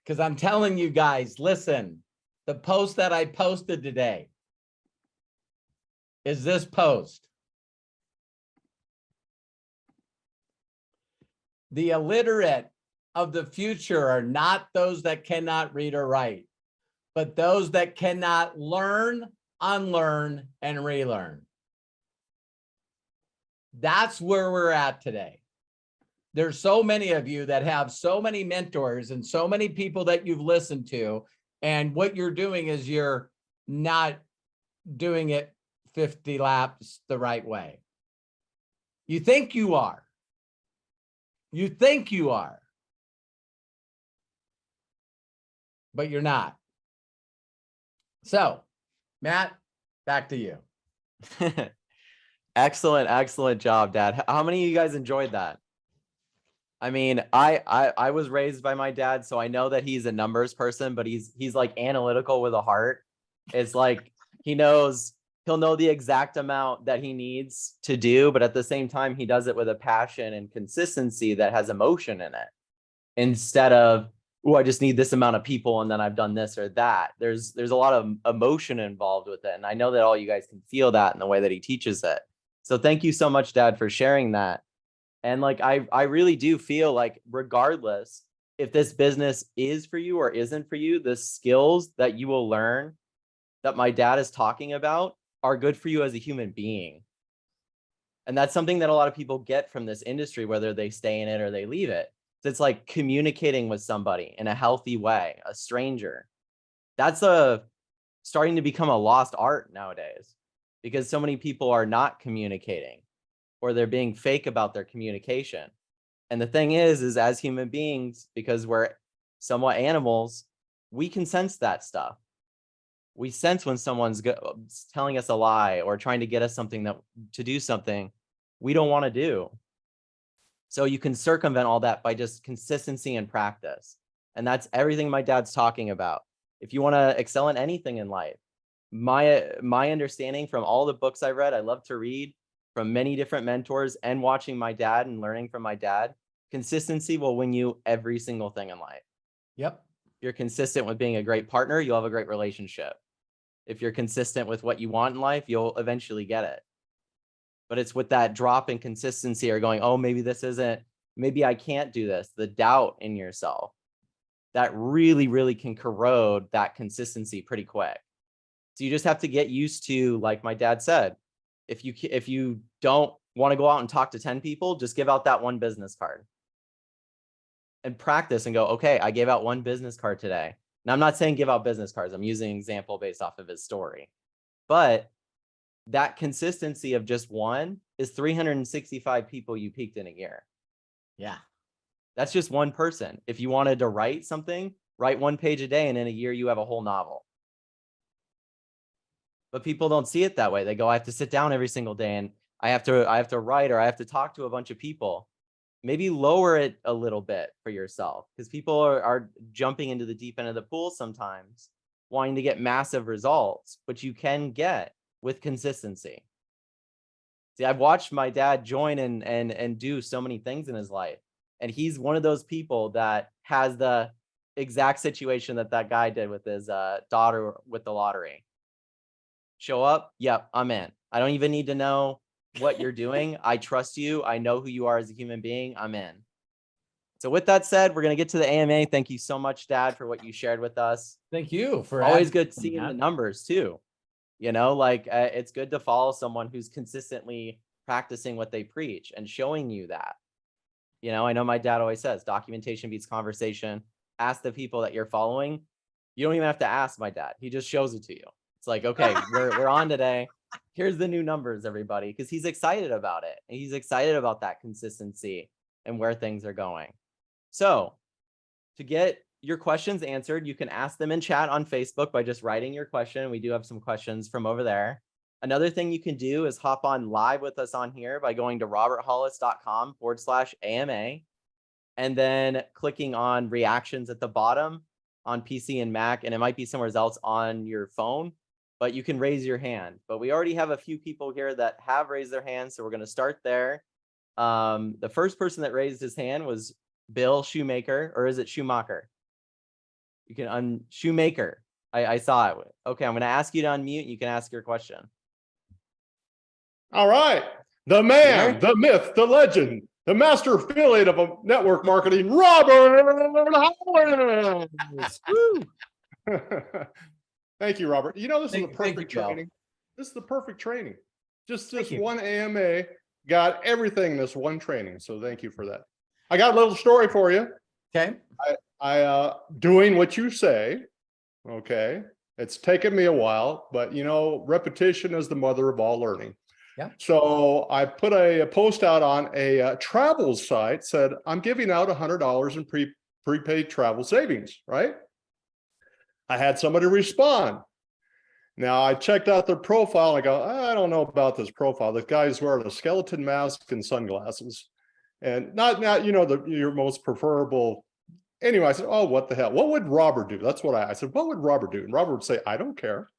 Because I'm telling you guys, listen, the post that I posted today is this post. The illiterate of the future are not those that cannot read or write, but those that cannot learn, unlearn, and relearn. That's where we're at today. There's so many of you that have so many mentors and so many people that you've listened to, and what you're doing is you're not doing it 50 laps the right way. You think you are. You think you are. But you're not. So, Matt, back to you. Excellent job, Dad. How many of you guys enjoyed that? I mean, I was raised by my dad, so I know that he's a numbers person, but he's like analytical with a heart. It's like he'll know the exact amount that he needs to do, but at the same time, he does it with a passion and consistency that has emotion in it. Instead of, oh, I just need this amount of people and then I've done this or that. There's a lot of emotion involved with it. And I know that all you guys can feel that in the way that he teaches it. So thank you so much, Dad, for sharing that. And like, I really do feel like regardless if this business is for you or isn't for you, the skills that you will learn that my dad is talking about are good for you as a human being. And that's something that a lot of people get from this industry, whether they stay in it or they leave it. It's like communicating with somebody in a healthy way, a stranger. That's starting to become a lost art nowadays because so many people are not communicating or they're being fake about their communication. And the thing is as human beings, because we're somewhat animals, we can sense that stuff. We sense when someone's telling us a lie or trying to get us something to do something we don't want to do. So you can circumvent all that by just consistency and practice. And that's everything my dad's talking about. If you want to excel in anything in life, my understanding from all the books I read, I love to read from many different mentors and watching my dad and learning from my dad, consistency will win you every single thing in life. Yep. If you're consistent with being a great partner, you'll have a great relationship. If you're consistent with what you want in life, you'll eventually get it. But it's with that drop in consistency or going, oh, maybe I can't do this. The doubt in yourself that really can corrode that consistency pretty quick. So you just have to get used to, like my dad said, if you don't want to go out and talk to 10 people, just give out that one business card and practice and go, okay, I gave out one business card today. Now, I'm not saying give out business cards. I'm using an example based off of his story. But that consistency of just one is 365 people you peaked in a year. Yeah. That's just one person. If you wanted to write something, write one page a day, and in a year you have a whole novel. But people don't see it that way. They go, I have to sit down every single day and I have to write, or I have to talk to a bunch of people. Maybe lower it a little bit for yourself, because people are jumping into the deep end of the pool sometimes, wanting to get massive results, but you can get with consistency. See, I've watched my dad join and do so many things in his life. And he's one of those people that has the exact situation that guy did with his daughter with the lottery. Show up. Yep, I'm in. I don't even need to know what you're doing. I trust you. I know who you are as a human being. I'm in. So with that said, we're going to get to the AMA. Thank you so much, Dad, for what you shared with us. Thank you for always good seeing the numbers too. You know, like it's good to follow someone who's consistently practicing what they preach and showing you that. You know, I know my dad always says documentation beats conversation. Ask the people that you're following. You don't even have to ask my dad. He just shows it to you. It's like, okay, we're on today. Here's the new numbers, everybody, because he's excited about it. And he's excited about that consistency and where things are going. So to get your questions answered, you can ask them in chat on Facebook by just writing your question. We do have some questions from over there. Another thing you can do is hop on live with us on here by going to roberthollis.com/AMA and then clicking on reactions at the bottom on PC and Mac, and it might be somewhere else on your phone, but you can raise your hand. But we already have a few people here that have raised their hands, so we're going to start there. The first person that raised his hand was Bill Shoemaker, or is it Schumacher? You can Shoemaker. I saw it. Okay, I'm going to ask you to unmute. You can ask your question. All right. The man, the myth, the legend, the master affiliate of network marketing, Robert Hollis. Thank you, Robert. You know, this is the perfect training. This is the perfect training. Just this one AMA got everything in this one training. So thank you for that. I got a little story for you. Okay. I doing what you say. Okay. It's taken me a while, but you know, repetition is the mother of all learning. Yeah. So I put a post out on a travel site, said, I'm giving out $100 in prepaid travel savings, right? I had somebody respond. Now I checked out their profile. And I go, I don't know about this profile. This guy's wearing a skeleton mask and sunglasses, and not you know, your most preferable. Anyway, I said, oh, what the hell? What would Robert do? That's what I said. What would Robert do? And Robert would say, I don't care.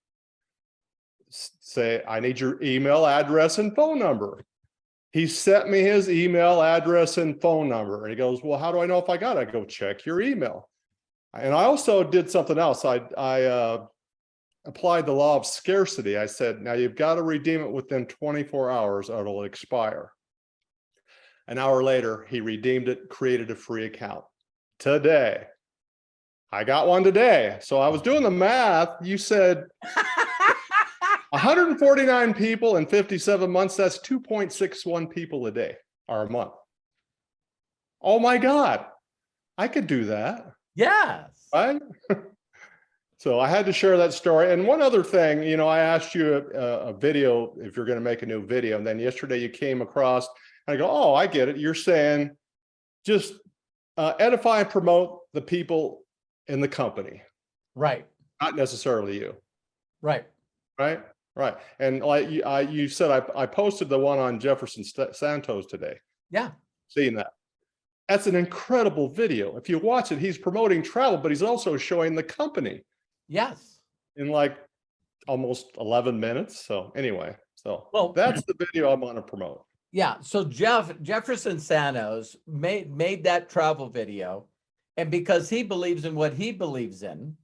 Say, I need your email address and phone number. He sent me his email address and phone number. And he goes, well, how do I know if I got it? I go, check your email. And I also did something else. I applied the law of scarcity. I said, now you've got to redeem it within 24 hours or it'll expire. An hour later, he redeemed it, created a free account. Today, I got one today. So I was doing the math. You said 149 people in 57 months. That's 2.61 people a day or a month. Oh my God, I could do that. Yes. Right? So I had to share that story. And one other thing, you know, I asked you a video if you're going to make a new video. And then yesterday you came across, and I go, oh, I get it. You're saying just edify and promote the people in the company. Right. Not necessarily you. Right. Right. Right. And like you said, I posted the one on Jefferson Santos today. Yeah. Seeing that. That's an incredible video. If you watch it, he's promoting travel, but he's also showing the company. Yes. In like almost 11 minutes. So anyway, so well, that's the video I want to promote. Yeah. So Jefferson Santos made that travel video. And because he believes in what he believes in,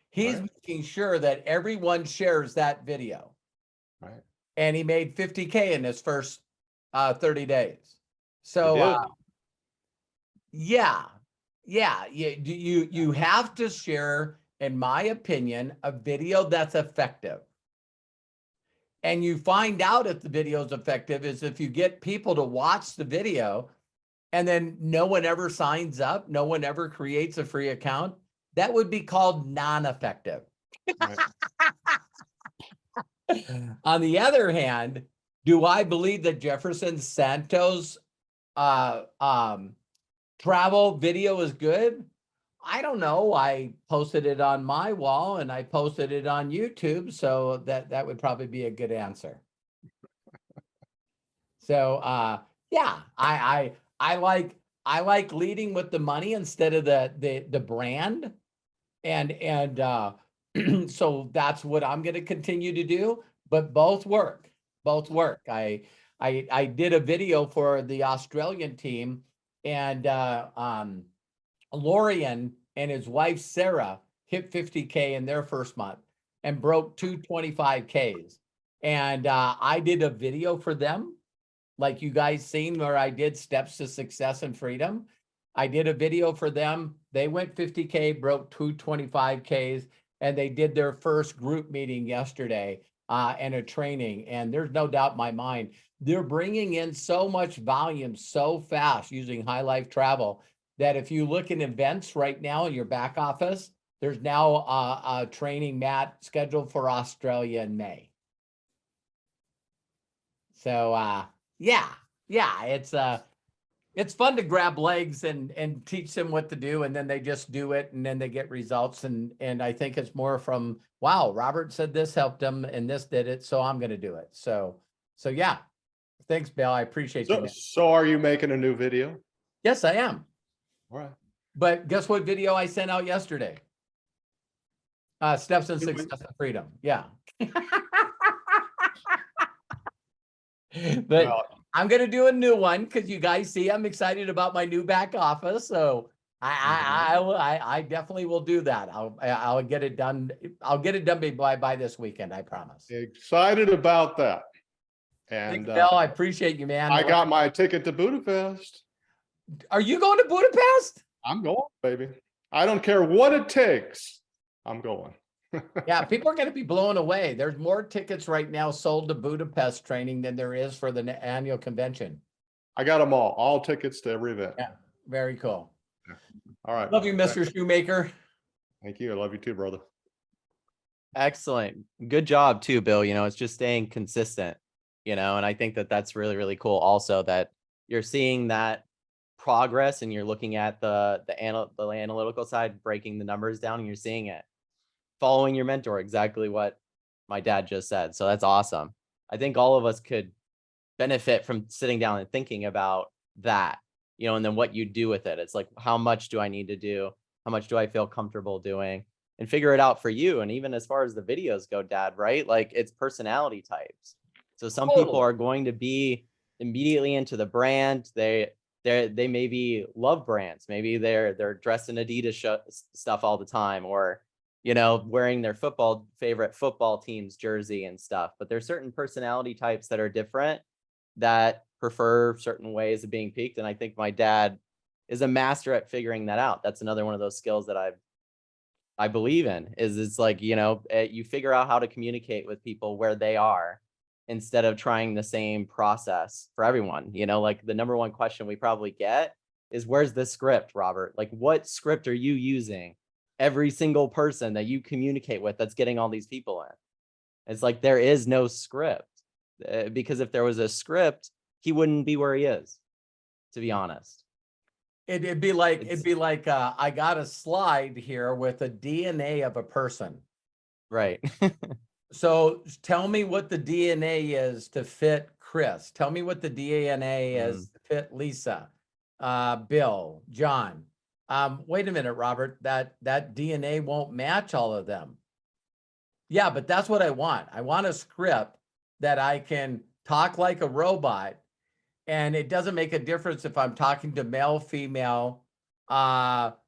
he's making sure that everyone shares that video. Right. And he made 50K in his first 30 days. So yeah, you have to share, in my opinion, a video that's effective. And you find out if the video is effective is if you get people to watch the video and then no one ever signs up, no one ever creates a free account. That would be called non-effective. Right. On the other hand, do I believe that Jefferson Santos travel video is good? I don't know. I posted it on my wall and I posted it on YouTube, so that would probably be a good answer. So yeah, I like leading with the money instead of the brand, and so that's what I'm going to continue to do. But both work. Both work. I did a video for the Australian team, and Lorian and his wife Sarah hit 50K in their first month and broke 225Ks. And I did a video for them, like you guys seen, where I did steps to success and freedom. I did a video for them. They went 50K, broke 225Ks, and they did their first group meeting yesterday and a training. And there's no doubt in my mind, they're bringing in so much volume so fast using High Life Travel that if you look in events right now in your back office, there's now a training mat scheduled for Australia in May. So yeah, it's fun to grab legs and teach them what to do, and then they just do it, and then they get results. And I think it's more from, wow, Robert said this helped him and this did it, so I'm going to do it. So yeah, thanks, Bill. I appreciate you. So are you making a new video? Yes, I am. All right. But guess what video I sent out yesterday? Steps in Success and Freedom. Yeah. But well, I'm going to do a new one because you guys see I'm excited about my new back office. So I definitely will do that. I'll get it done. I'll get it done by this weekend. I promise. Excited about that. And thanks, Bill, I appreciate you, man. I got my ticket to Budapest. Are you going to Budapest? I'm going, baby. I don't care what it takes. I'm going. Yeah, people are going to be blown away. There's more tickets right now sold to Budapest training than there is for the annual convention. I got them all tickets to every event. Yeah, very cool. Yeah. All right. Love you, Mr. Shoemaker. Thank you. I love you too, brother. Excellent. Good job too, Bill. It's just staying consistent, and I think that that's really, really cool also that you're seeing that progress and you're looking at the analytical side, breaking the numbers down and you're seeing it. Following your mentor, exactly what my dad just said. So that's awesome. I think all of us could benefit from sitting down and thinking about that, and then what you do with it. It's like, how much do I need to do? How much do I feel comfortable doing? And figure it out for you. And even as far as the videos go, Dad, right? Like it's personality types. So some people Totally. are going to be immediately into the brand. They maybe love brands. Maybe they're dressed in Adidas stuff all the time, or wearing their favorite football team's jersey and stuff. But there's certain personality types that are different that prefer certain ways of being peaked. And I think my dad is a master at figuring that out. That's another one of those skills that I believe in is it's like, you figure out how to communicate with people where they are instead of trying the same process for everyone. Like the number one question we probably get is, where's the script, Robert? Like, what script are you using? Every single person that you communicate with that's getting all these people in. It's like, there is no script. Because if there was a script, he wouldn't be where he is, to be honest. It'd be like I got a slide here with a DNA of a person. Right. So tell me what the DNA is to fit Chris. Tell me what the DNA is to fit Lisa, Bill, John. Wait a minute, Robert, that DNA won't match all of them. Yeah, but that's what I want. I want a script that I can talk like a robot. And it doesn't make a difference if I'm talking to male, female,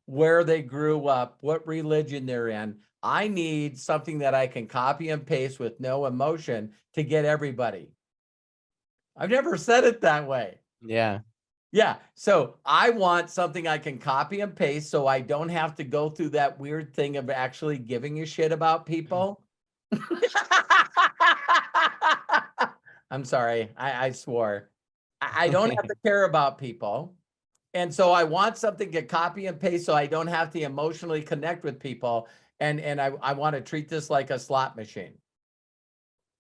where they grew up, what religion they're in. I need something that I can copy and paste with no emotion to get everybody. I've never said it that way. Yeah. Yeah. So I want something I can copy and paste so I don't have to go through that weird thing of actually giving a shit about people. I'm sorry. I swore. I don't have to care about people. And so I want something to copy and paste so I don't have to emotionally connect with people. And I want to treat this like a slot machine.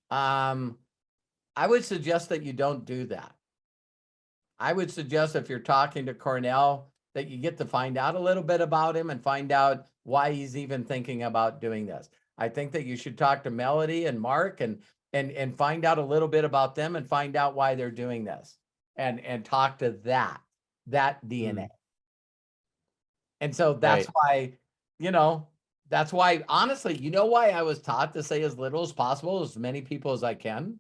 I would suggest that you don't do that. I would suggest if you're talking to Cornell that you get to find out a little bit about him and find out why he's even thinking about doing this. I think that you should talk to Melody and Mark and find out a little bit about them and find out why they're doing this and talk to that DNA. And so that's why, that's why, honestly, why I was taught to say as little as possible, as many people as I can.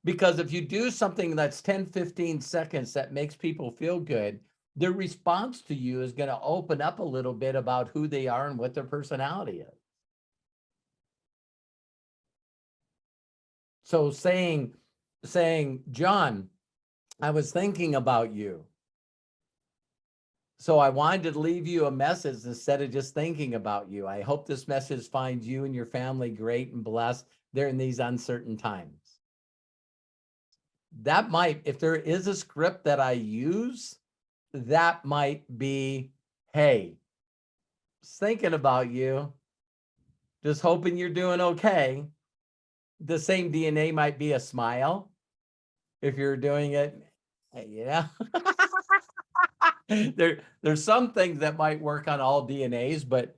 Because if you do something that's 10, 15 seconds that makes people feel good, their response to you is going to open up a little bit about who they are and what their personality is. So saying, John, I was thinking about you. So I wanted to leave you a message instead of just thinking about you. I hope this message finds you and your family great and blessed during these uncertain times. That might, if there is a script that I use, that might be, hey, just thinking about you, just hoping you're doing okay. The same DNA might be a smile if you're doing it. Yeah. There's some things that might work on all DNAs, but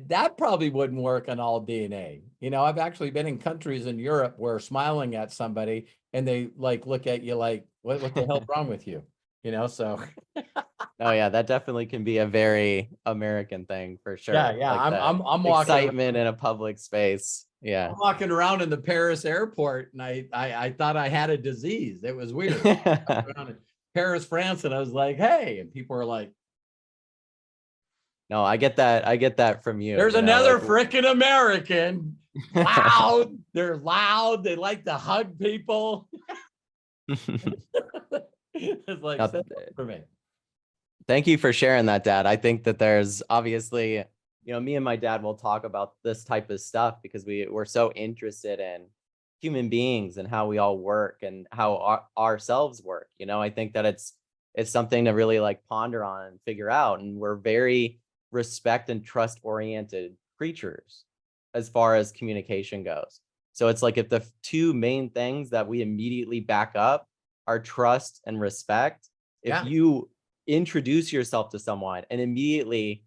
that probably wouldn't work on all DNA. I've actually been in countries in Europe where smiling at somebody and they look at you like, what the hell's wrong with you? So. Oh yeah, that definitely can be a very American thing for sure. Yeah. Like I'm walking excitement in a public space. Yeah. I'm walking around in the Paris airport and I thought I had a disease. It was weird. Around in Paris, France, and I was like, hey, and people were like, no, I get that from you. there's another frickin' American. Loud. They're loud. They like to hug people. It's like, for me. Thank you for sharing that, Dad. I think that there's obviously, me and my dad will talk about this type of stuff because we're so interested in human beings and how we all work and how ourselves work. I think that it's something to really ponder on and figure out. And we're very respect and trust oriented creatures. as far as communication goes. So it's like if the two main things that we immediately back up are trust and respect, if Yeah. you introduce yourself to someone and immediately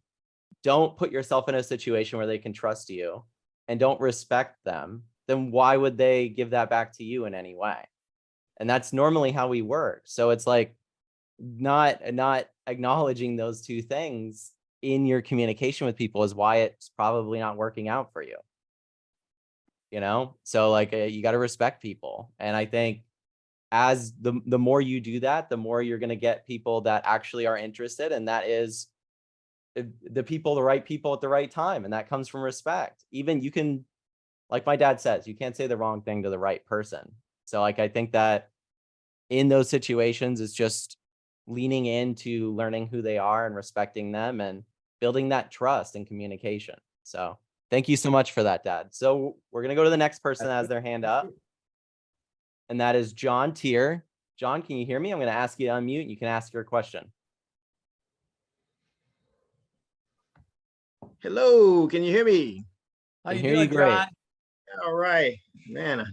don't put yourself in a situation where they can trust you and don't respect them, then why would they give that back to you in any way? And that's normally how we work. So it's like not acknowledging those two things in your communication with people is why it's probably not working out for you. You know, so like you got to respect people. And I think as the more you do that, the more you're going to get people that actually are interested. And that is the people, the right people at the right time. And that comes from respect. Even you can, like my dad says, you can't say the wrong thing to the right person. So like, I think that in those situations, it's just leaning into learning who they are and respecting them and building that trust and communication. So thank you so much for that, Dad. So we're going to go to the next person that has their hand up. And that is John Tier. John, can you hear me? I'm going to ask you to unmute and you can ask your question. Hello, can you hear me? How Can you hear you doing, great. John? All right, man.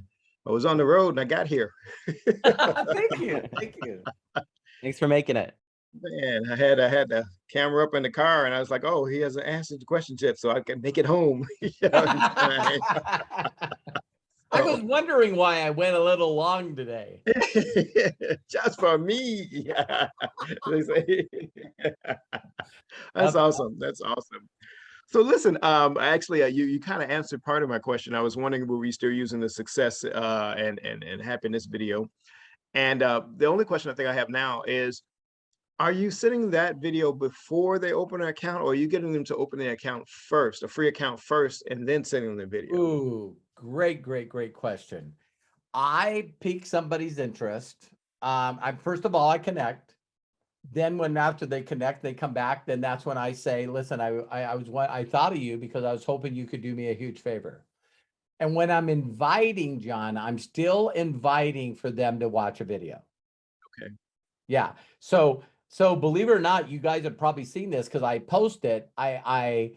I was on the road and I got here. Thank you. Thank you. Thanks for making it. Man, I had the camera up in the car and I was like, oh, he hasn't answered the questions yet, so I can make it home. I was wondering why I went a little long today. Just for me. Yeah. They say. That's awesome. That's awesome. So listen, actually, you kind of answered part of my question. I was wondering, were we still using the success and happiness video? And the only question I think I have now is, are you sending that video before they open an account, or are you getting them to open the account first, a free account first, and then sending them the video? Ooh, great question. I pique somebody's interest. First of all, I connect. Then when after they connect, they come back, then that's when I say, listen, I thought of you because I was hoping you could do me a huge favor. And when I'm inviting, John, I'm still inviting for them to watch a video. Okay. Yeah. So believe it or not, you guys have probably seen this because I post it. I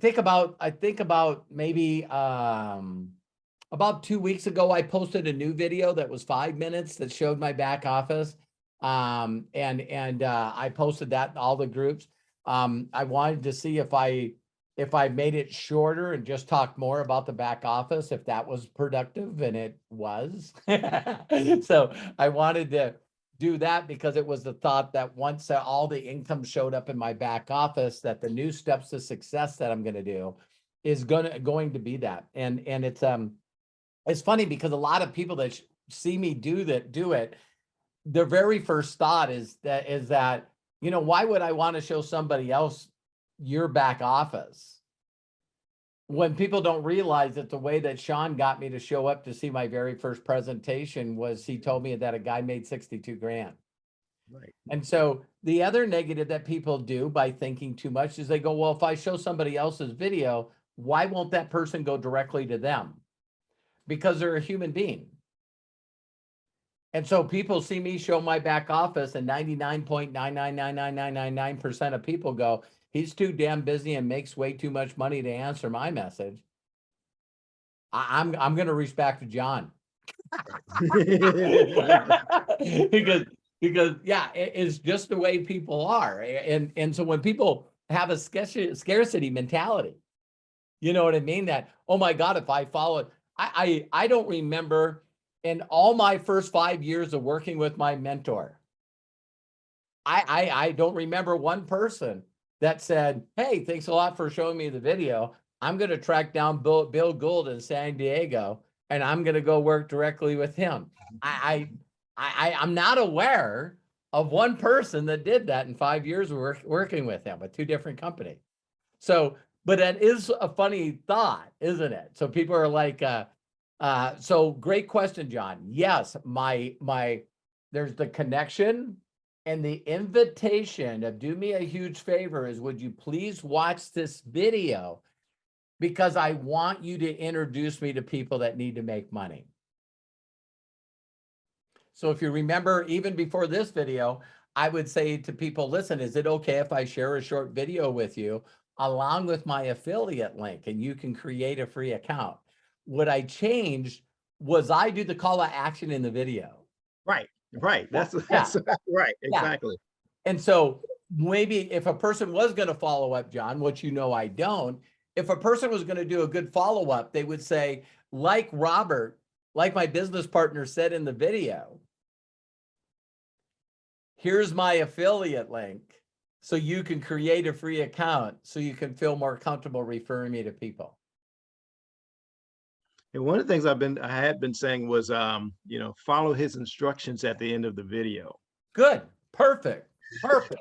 think about maybe about 2 weeks ago, I posted a new video that was 5 minutes that showed my back office. I posted that in all the groups. I wanted to see if I made it shorter and just talked more about the back office, if that was productive, and it was. So I wanted to do that because it was the thought that once all the income showed up in my back office, that the new steps to success that I'm going to do is going to be that. And it's funny because a lot of people that see me do it, their very first thought is that, you know, why would I want to show somebody else your back office? When people don't realize that the way that Sean got me to show up to see my very first presentation was he told me that a guy made 62 grand. Right. And so the other negative that people do by thinking too much is they go, well, if I show somebody else's video, why won't that person go directly to them? Because they're a human being. And so people see me show my back office and 99.9999999% of people go, he's too damn busy and makes way too much money to answer my message. I'm going to reach back to John. because yeah, it's just the way people are. And so when people have a scarcity mentality, you know what I mean? That, oh my God, if I follow it, I don't remember in all my first 5 years of working with my mentor, I don't remember one person that said, hey, thanks a lot for showing me the video. I'm going to track down Bill Gould in San Diego, and I'm going to go work directly with him. I'm not aware of one person that did that in 5 years of working with him with 2 different companies. So, but that is a funny thought, isn't it? So people are like, so great question, John. Yes, there's the connection and the invitation of do me a huge favor is, would you please watch this video? Because I want you to introduce me to people that need to make money. So if you remember, even before this video, I would say to people, listen, is it okay if I share a short video with you along with my affiliate link, and you can create a free account. What I changed was I do the call to action in the video. Right, right. That's Yeah. right, Yeah. exactly. And so maybe if a person was going to follow up, John, which you know I don't, if a person was going to do a good follow-up, they would say, like Robert, like my business partner said in the video, here's my affiliate link so you can create a free account so you can feel more comfortable referring me to people. And one of the things I had been saying was, you know, follow his instructions at the end of the video. Good. Perfect. Perfect.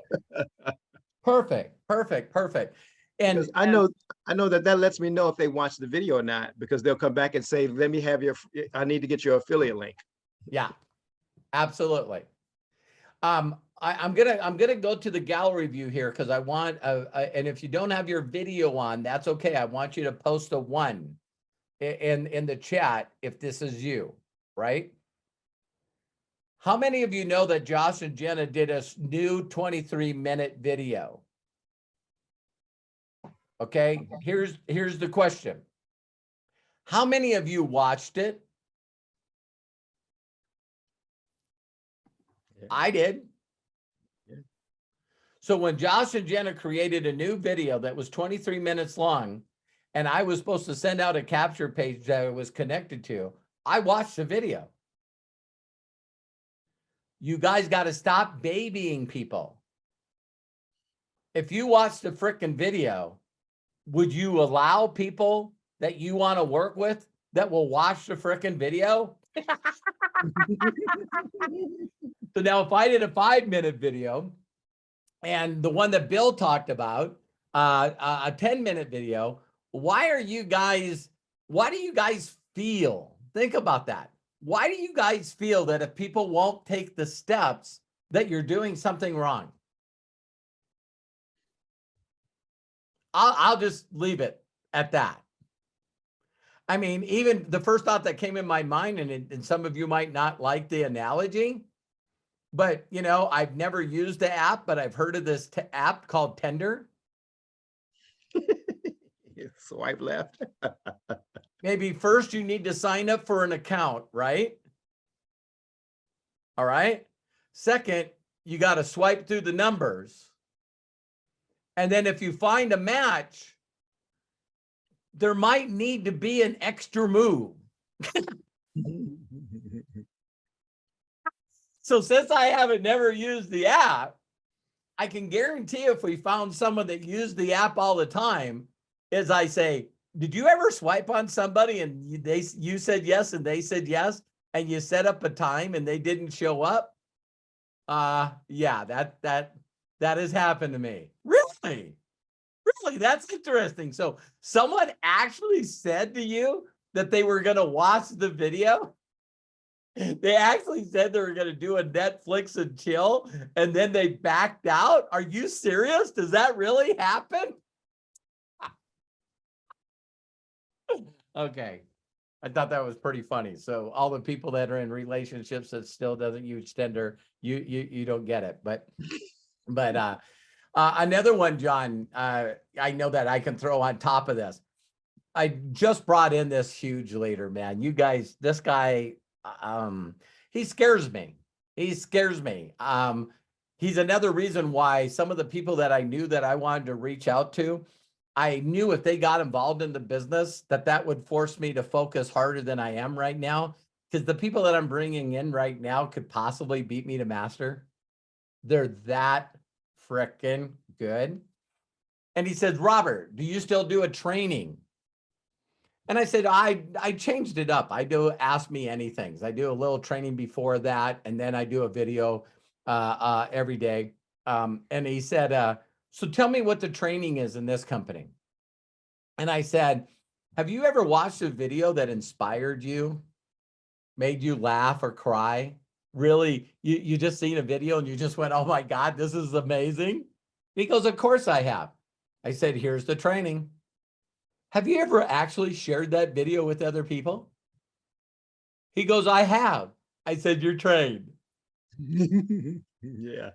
Perfect. Perfect. Perfect. And Because I know that lets me know if they watch the video or not, because they'll come back and say, let me have your, I need to get your affiliate link. yeah, absolutely. I'm gonna go to the gallery view here because I want and if you don't have your video on, that's okay. I want you to post a 1 in the chat if this is you, right? How many of you know that Josh and Jenna did a new 23-minute video? Okay, here's the question. How many of you watched it? Yeah. I did. Yeah. So when Josh and Jenna created a new video that was 23 minutes long, and I was supposed to send out a capture page that it was connected to, I watched the video. You guys got to stop babying people. If you watch the frickin' video, would you allow people that you want to work with that will watch the frickin' video? So now if I did a 5-minute video and the one that Bill talked about, a 10-minute video, why do you guys feel, think about that. Why do you guys feel that if people won't take the steps that you're doing something wrong? I'll just leave it at that. I mean, even the first thought that came in my mind, and some of you might not like the analogy, but you know, I've never used the app, but I've heard of this app called Tinder. Swipe left. Maybe first you need to sign up for an account, right? All right. Second, you got to swipe through the numbers. And then if you find a match, there might need to be an extra move. So since I haven't never used the app, I can guarantee if we found someone that used the app all the time, is I say, did you ever swipe on somebody and you said yes and they said yes, and you set up a time and they didn't show up? Yeah, that has happened to me. Really? Really? That's interesting. So someone actually said to you that they were going to watch the video? They actually said they were going to do a Netflix and chill, and then they backed out? Are you serious? Does that really happen? Okay. I thought that was pretty funny. So all the people that are in relationships that still doesn't use Tinder, you don't get it. But another one, John, I know that I can throw on top of this. I just brought in this huge leader, man. You guys, this guy, he scares me. He scares me. He's another reason why some of the people that I knew that I wanted to reach out to, I knew if they got involved in the business, that would force me to focus harder than I am right now. Because the people that I'm bringing in right now could possibly beat me to master. They're that frickin' good. And he says, Robert, do you still do a training? And I said, I changed it up. I do Ask Me Anythings. I do a little training before that, and then I do a video every day. And he said, so tell me what the training is in this company. And I said, have you ever watched a video that inspired you, made you laugh or cry? Really, you just seen a video and you just went, oh my God, this is amazing? He goes, of course I have. I said, here's the training. Have you ever actually shared that video with other people? He goes, I have. I said, you're trained. Yeah.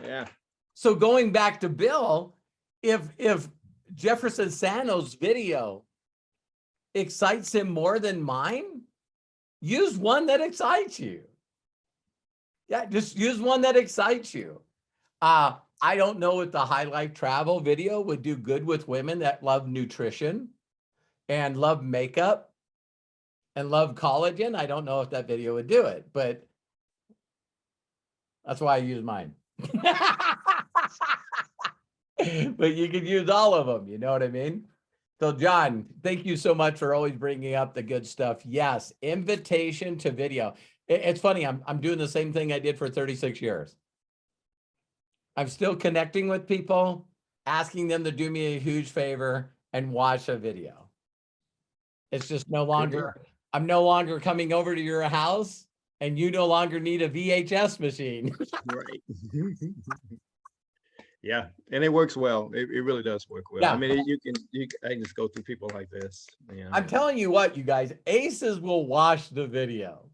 Yeah. So going back to Bill, if Jefferson Sano's video excites him more than mine, use one that excites you. Yeah, just use one that excites you. I don't know if the High Life Travel video would do good with women that love nutrition and love makeup and love collagen. I don't know if that video would do it, but that's why I use mine. But you can use all of them, you know what I mean? So John, thank you so much for always bringing up the good stuff. Yes, invitation to video. It's funny, I'm doing the same thing I did for 36 years. I'm still connecting with people, asking them to do me a huge favor and watch a video. It's just no longer, I'm no longer coming over to your house and you no longer need a VHS machine. Right. Yeah, and it works well. It really does work well. Yeah. I mean, I can just go through people like this. Yeah. I'm telling you what, you guys, Aces will watch the video.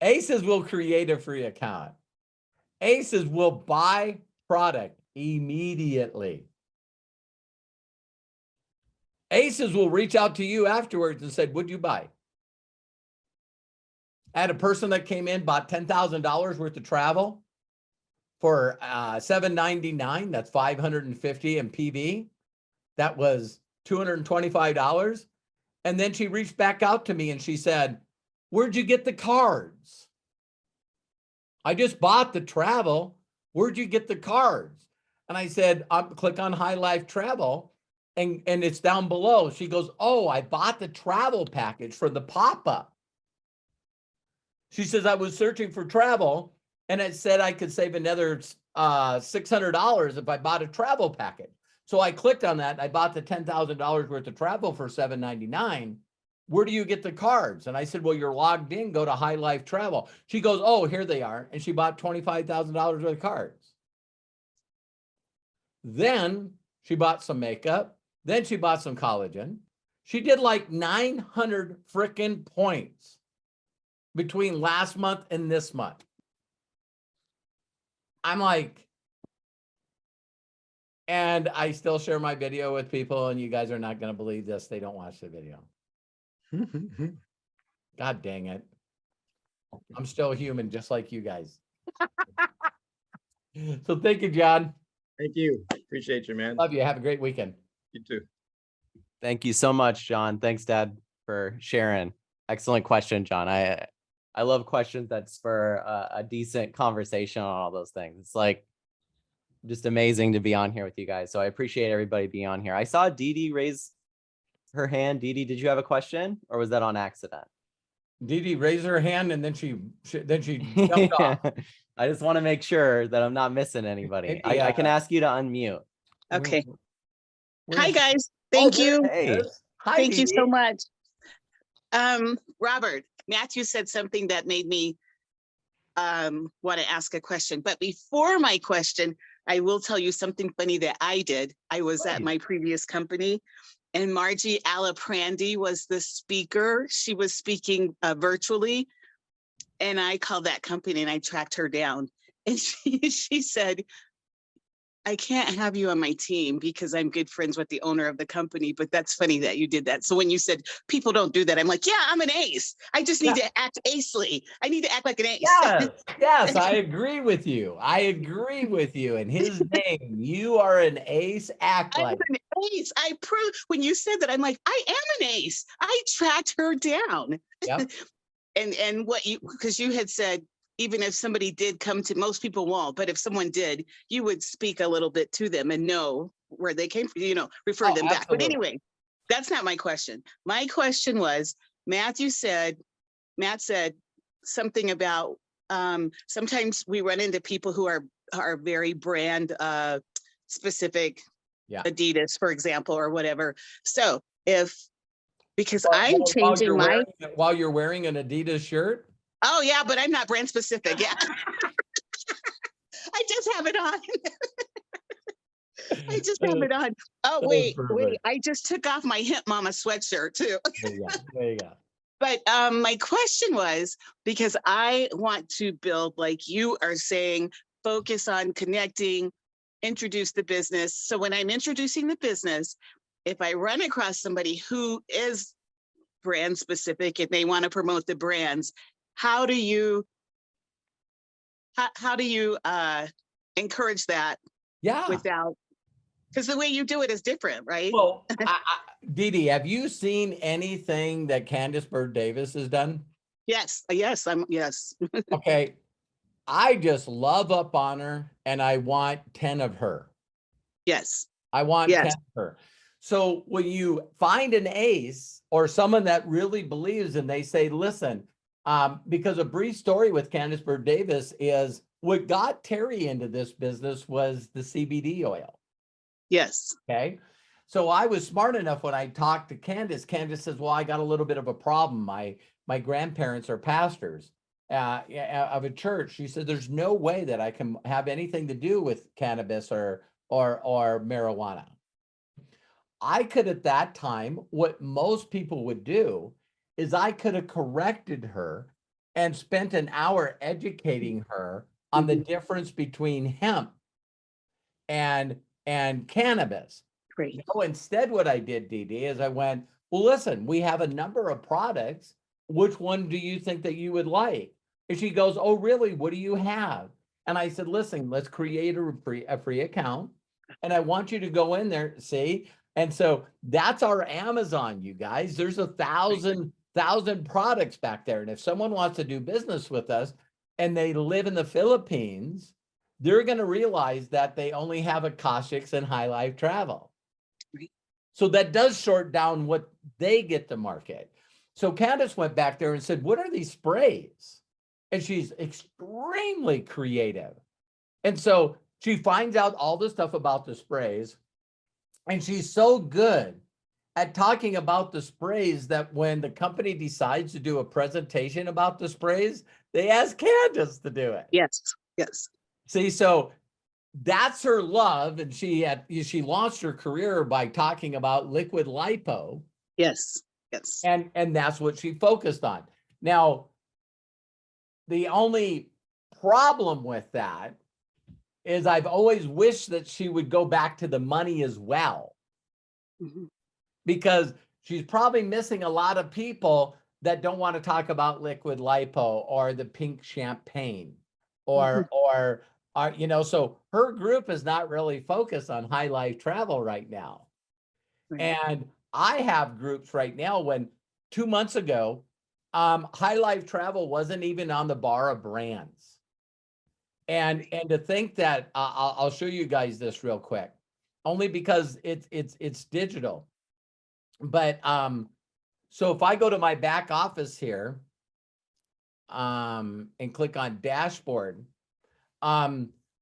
Aces will create a free account. Aces will buy product immediately. Aces will reach out to you afterwards and said, "Would you buy?" I had a person that came in, bought $10,000 worth of travel for $799. That's $550 in PV. That was $225. And then she reached back out to me and she said, "Where'd you get the cards? I just bought the travel. Where'd you get the cards?" And I said, click on High Life Travel and it's down below. She goes, "Oh, I bought the travel package for the pop-up." She says, "I was searching for travel and it said I could save another $600 if I bought a travel package." So I clicked on that. I bought the $10,000 worth of travel for $799. "Where do you get the cards?" And I said, "Well, you're logged in, go to High Life Travel." She goes, "Oh, here they are." And she bought $25,000 worth of cards. Then she bought some makeup. Then she bought some collagen. She did like 900 freaking points between last month and this month. I'm like, and I still share my video with people, and you guys are not going to believe this. They don't watch the video. God dang it. I'm still human, just like you guys. So thank you, John. Thank you. Appreciate you, man. Love you. Have a great weekend. You too. Thank you so much, John. Thanks, Dad, for sharing. Excellent question, John. I love questions that spur a decent conversation on all those things. It's like just amazing to be on here with you guys. So I appreciate everybody being on here. I saw Dee Dee raise her hand. Dee Dee, did you have a question or was that on accident? Dee Dee raised her hand and then she jumped off. I just want to make sure that I'm not missing anybody. I can ask you to unmute. Okay. Where's- Hi, guys. Thank there you. it Hey. is. Hi, Thank you Dee so Dee. much. Robert, Matthew said something that made me want to ask a question. But before my question, I will tell you something funny that I did. I was at my previous company and Margie Alaprandi was the speaker. She was speaking virtually. And I called that company and I tracked her down. And she said, "I can't have you on my team because I'm good friends with the owner of the company, but that's funny that you did that." So when you said people don't do that, I'm like, yeah, I'm an ace. I just need to act acely. I need to act like an ace. Yes, I agree with you. I agree with you. In his name, you are an ace. Act I'm like an ace. I proved when you said that, I'm like, I am an ace. I tracked her down. Yep. And what you, because you had said, even if somebody did come to, most people won't, but if someone did, you would speak a little bit to them and know where they came from, refer them back. But anyway, that's not my question. My question was, Matt said something about sometimes we run into people who are very brand specific, Adidas, for example, or whatever. So because I'm changing while you're wearing an Adidas shirt. Oh yeah, but I'm not brand specific. Yeah. I just have it on. I just have it on. Oh, wait. I just took off my Hip Mama sweatshirt too. There you go. But my question was, because I want to build, like you are saying, focus on connecting introduce the business. So when I'm introducing the business, if I run across somebody who is brand specific and they want to promote the brands, how do you encourage that Yeah. without, because the way you do it is different, right? Well, Dee Dee, have you seen anything that Candace Bird Davis has done? Yes, yes. Okay. I just love up on her and I want 10 of her. Yes, I want yes. 10 of her. So when you find an ace or someone that really believes and they say, listen, because a brief story with Candace Bird Davis is what got Terry into this business was the CBD oil. Yes. Okay. So I was smart enough when I talked to Candace. Candace says, well, I got a little bit of a problem. My grandparents are pastors of a church. She said, there's no way that I can have anything to do with cannabis or marijuana. I could at that time, what most people would do is I could have corrected her and spent an hour educating her on the difference between hemp and cannabis. Great. No, instead what I did, Dee Dee, is I went, well, listen, we have a number of products. Which one do you think that you would like? And she goes, oh, really? What do you have? And I said, listen, let's create a free account. And I want you to go in there, see? And so that's our Amazon, you guys. There's 1,000 products back there. And if someone wants to do business with us and they live in the Philippines, they're going to realize that they only have Akashics and High Life Travel. Right. So that does short down what they get to market. So Candace went back there and said, what are these sprays? And she's extremely creative. And so she finds out all the stuff about the sprays. And she's so good at talking about the sprays that when the company decides to do a presentation about the sprays, they ask Candace to do it. Yes, yes. See, so that's her love. And she launched her career by talking about liquid lipo. Yes, yes. And that's what she focused on. Now, the only problem with that is I've always wished that she would go back to the money as well. Mhm. Because she's probably missing a lot of people that don't want to talk about liquid lipo or the pink champagne or so her group is not really focused on High Life Travel right now. Right. And I have groups right now when 2 months ago, High Life Travel wasn't even on the bar of brands. And to think that I'll show you guys this real quick, only because it's digital. But so if I go to my back office here and click on dashboard,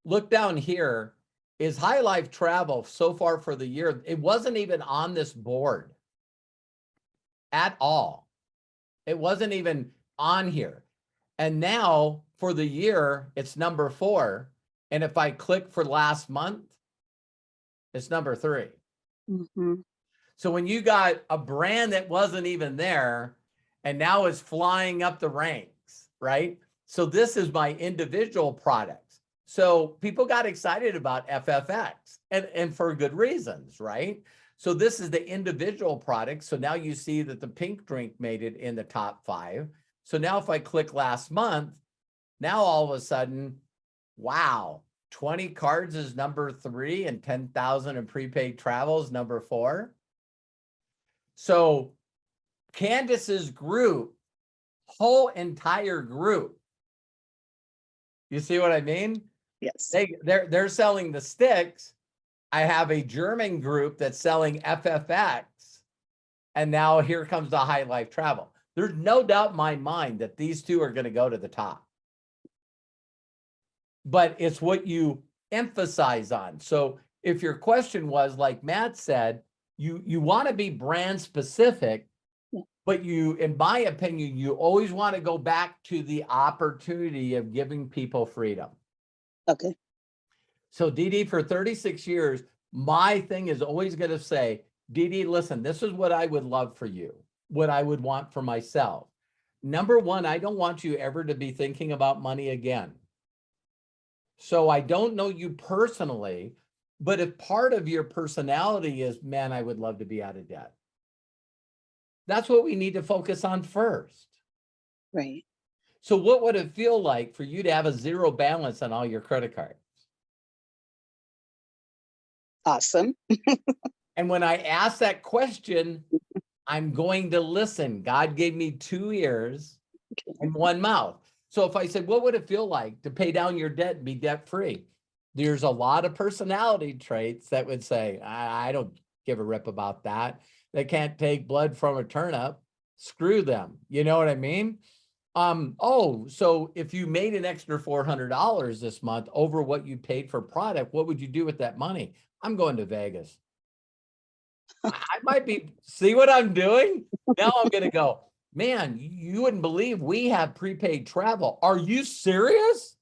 look down here is High Life Travel so far for the year. It wasn't even on this board at all. It wasn't even on here. And now for the year, it's number 4. And if I click for last month, it's number 3. Mm-hmm. So when you got a brand that wasn't even there and now is flying up the ranks, right? So this is my individual products. So people got excited about FFX and for good reasons, right? So this is the individual product. So now you see that the pink drink made it in the top 5. So now if I click last month, now all of a sudden, wow, 20 cards is number 3 and 10,000 in prepaid travel is number 4. So Candace's group, whole entire group, you see what I mean? Yes. They're selling the sticks. I have a German group that's selling FFX. And now here comes the High Life Travel. There's no doubt in my mind that these two are going to go to the top. But it's what you emphasize on. So if your question was, like Matt said, you want to be brand specific, but you, in my opinion, you always want to go back to the opportunity of giving people freedom. Okay. So Dee Dee, for 36 years, my thing is always going to say, Dee Dee, listen, this is what I would love for you, what I would want for myself. Number 1, I don't want you ever to be thinking about money again. So I don't know you personally, But if part of your personality is, man, I would love to be out of debt, that's what we need to focus on first. Right. So what would it feel like for you to have a zero balance on all your credit cards? Awesome. And when I ask that question, I'm going to listen. God gave me 2 ears and 1 mouth. So if I said, what would it feel like to pay down your debt and be debt free? There's a lot of personality traits that would say, I don't give a rip about that. They can't take blood from a turnip. Screw them. You know what I mean? Oh, so if you made an extra $400 this month over what you paid for product, what would you do with that money? I'm going to Vegas. I might be, see what I'm doing? Now I'm going to go, man, you wouldn't believe we have prepaid travel. Are you serious?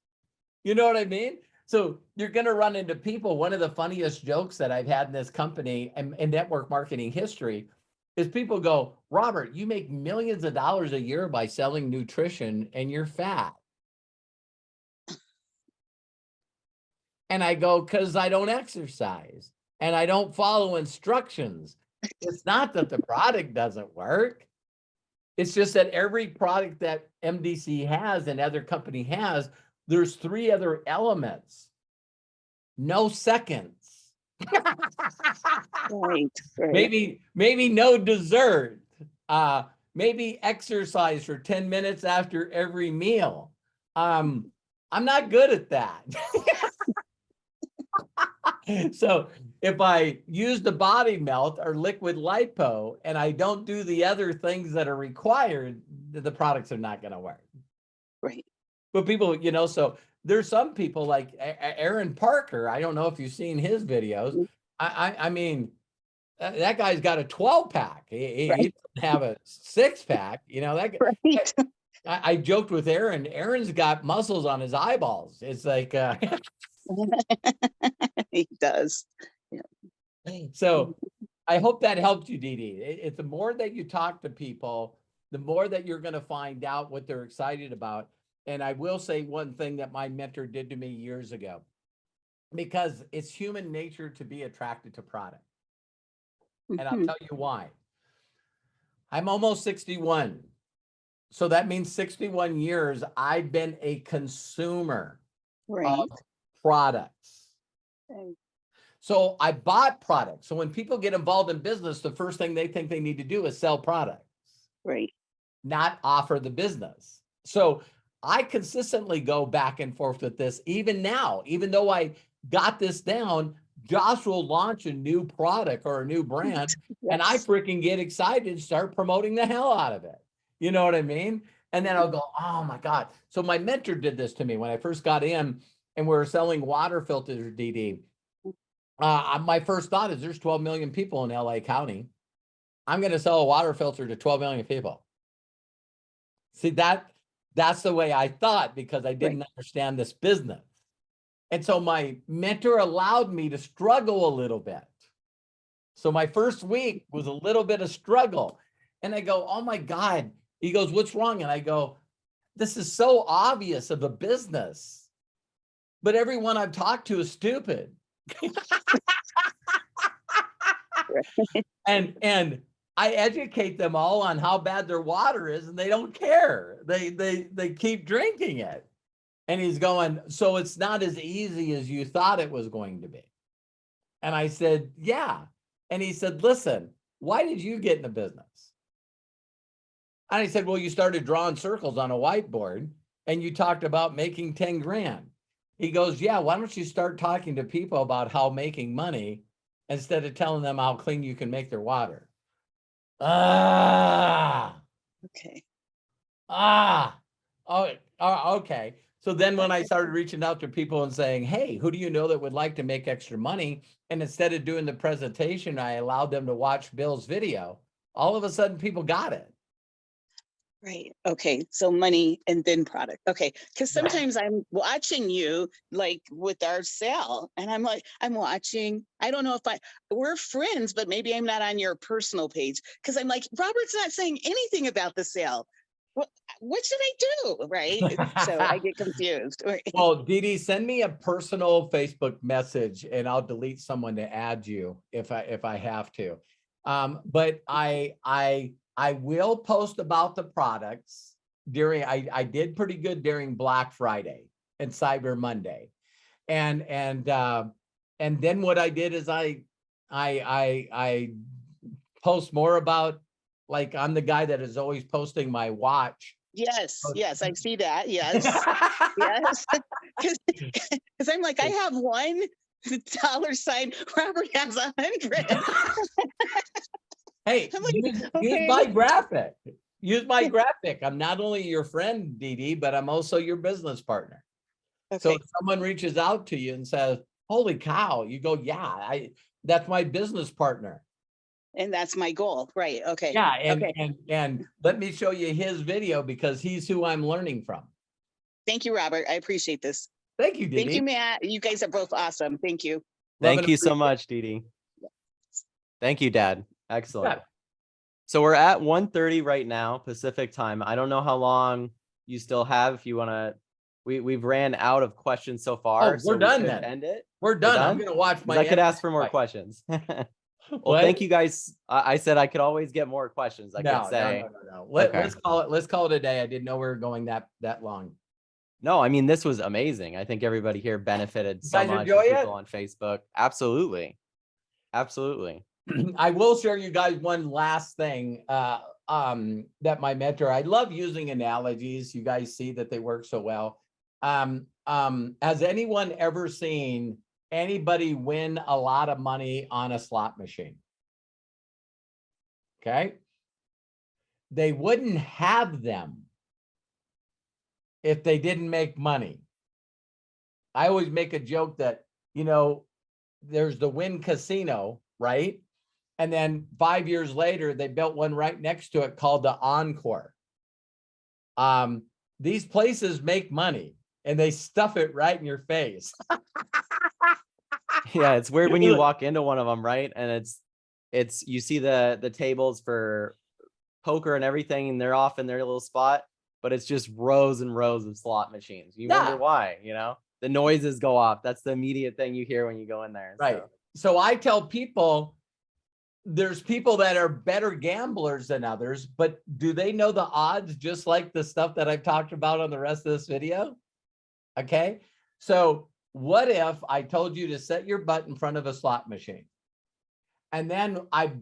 You know what I mean? So you're going to run into people. One of the funniest jokes that I've had in this company and network marketing history is people go, Robert, you make millions of dollars a year by selling nutrition and you're fat. And I go, because I don't exercise and I don't follow instructions. It's not that the product doesn't work. It's just that every product that MDC has and other company has, there's 3 other elements. No seconds. Right. Right. Maybe no dessert. Maybe exercise for 10 minutes after every meal. I'm not good at that. So if I use the body melt or liquid lipo and I don't do the other things that are required, the products are not going to work. Right. But people, you know, so there's some people like Aaron Parker. I don't know if you've seen his videos. I mean, that guy's got a 12-pack. He doesn't have a 6-pack. You know, that Right. I joked with Aaron. Aaron's got muscles on his eyeballs. It's like He does. so I hope that helped you, Dee Dee. It's the more that you talk to people, the more that you're going to find out what they're excited about. And I will say one thing that my mentor did to me years ago, because it's human nature to be attracted to product. And I'll tell you why. I'm almost 61. So that means 61 years I've been a consumer Right. of products. Right. So I bought products. So when people get involved in business, the first thing they think they need to do is sell products, Right. not offer the business. So I consistently go back and forth with this. Even now, even though I got this down, Josh will launch a new product or a new brand, and I freaking get excited and start promoting the hell out of it. You know what I mean? And then I'll go, oh my God. So my mentor did this to me when I first got in and we were selling water filters, DD. My first thought is there's 12 million people in LA County. I'm going to sell a water filter to 12 million people. See, that's the way I thought because I didn't understand this business. And so my mentor allowed me to struggle a little bit. So my first week was a little bit of struggle. And I go, oh my God. He goes, what's wrong? And I go, this is so obvious of a business, but everyone I've talked to is stupid. And I educate them all on how bad their water is and they don't care. They keep drinking it. And he's going, so it's not as easy as you thought it was going to be. And I said, yeah. And he said, listen, why did you get in the business? And I said, well, you started drawing circles on a whiteboard and you talked about making 10 grand. He goes, yeah, why don't you start talking to people about how making money instead of telling them how clean you can make their water. Okay. Okay. So then when I started reaching out to people and saying, hey, who do you know that would like to make extra money? And instead of doing the presentation, I allowed them to watch Bill's video. All of a sudden people got it. Right. Okay. So money and then product. Okay. Because sometimes I'm watching you like with our sale and I'm like, I'm watching. I don't know if we're friends, but maybe I'm not on your personal page because I'm like, Robert's not saying anything about the sale. what should I do? Right. So I get confused. Right. Well, Dee Dee, send me a personal Facebook message and I'll delete someone to add you if I have to. But I will post about the products during, I did pretty good during Black Friday and Cyber Monday. And then what I did is I post more about, like, I'm the guy that is always posting my watch. Yes, yes, I see that. Yes, yes. Because I'm like, I have one $sign. Robert has 100. Hey, I'm like, use okay. my graphic. Use my graphic. I'm not only your friend, Dee Dee, but I'm also your business partner. So Okay. if someone reaches out to you and says, holy cow, you go, yeah, that's my business partner. And that's my goal. Right. Okay. Yeah. Okay. And let me show you his video because he's who I'm learning from. Thank you, Robert. I appreciate this. Thank you, Dee Thank Dee. you, Matt. You guys are both awesome. Thank you. Love Thank and you so appreciate much, Dee Dee. Thank you, Dad. Excellent. Yeah. So we're at 1:30 right now, Pacific time. I don't know how long you still have. If you want to, we've ran out of questions so far. Oh, so we're done could then. End it. We're done. I'm done? going to watch my. I could ask for more fight. questions. Well, What? thank you guys. I said I could always get more questions. I could say. No. Okay. Let's call it a day. I didn't know we were going that long. No, I mean, this was amazing. I think everybody here benefited so guys much. enjoy it? People on Facebook. Absolutely. Absolutely. I will share you guys one last thing that my mentor, I love using analogies. You guys see that they work so well. Has anyone ever seen anybody win a lot of money on a slot machine? Okay. They wouldn't have them if they didn't make money. I always make a joke that, you know, there's the Wynn Casino, right? And then 5 years later, they built one right next to it called the Encore. These places make money and they stuff it right in your face. Yeah, it's weird when you walk into one of them, right? And it's you see the tables for poker and everything, and they're off in their little spot, but it's just rows and rows of slot machines. You wonder why, you know? The noises go off. That's the immediate thing you hear when you go in there. Right. So I tell people, there's people that are better gamblers than others, but do they know the odds just like the stuff that I've talked about on the rest of this video? Okay. So what if I told you to set your butt in front of a slot machine? And then I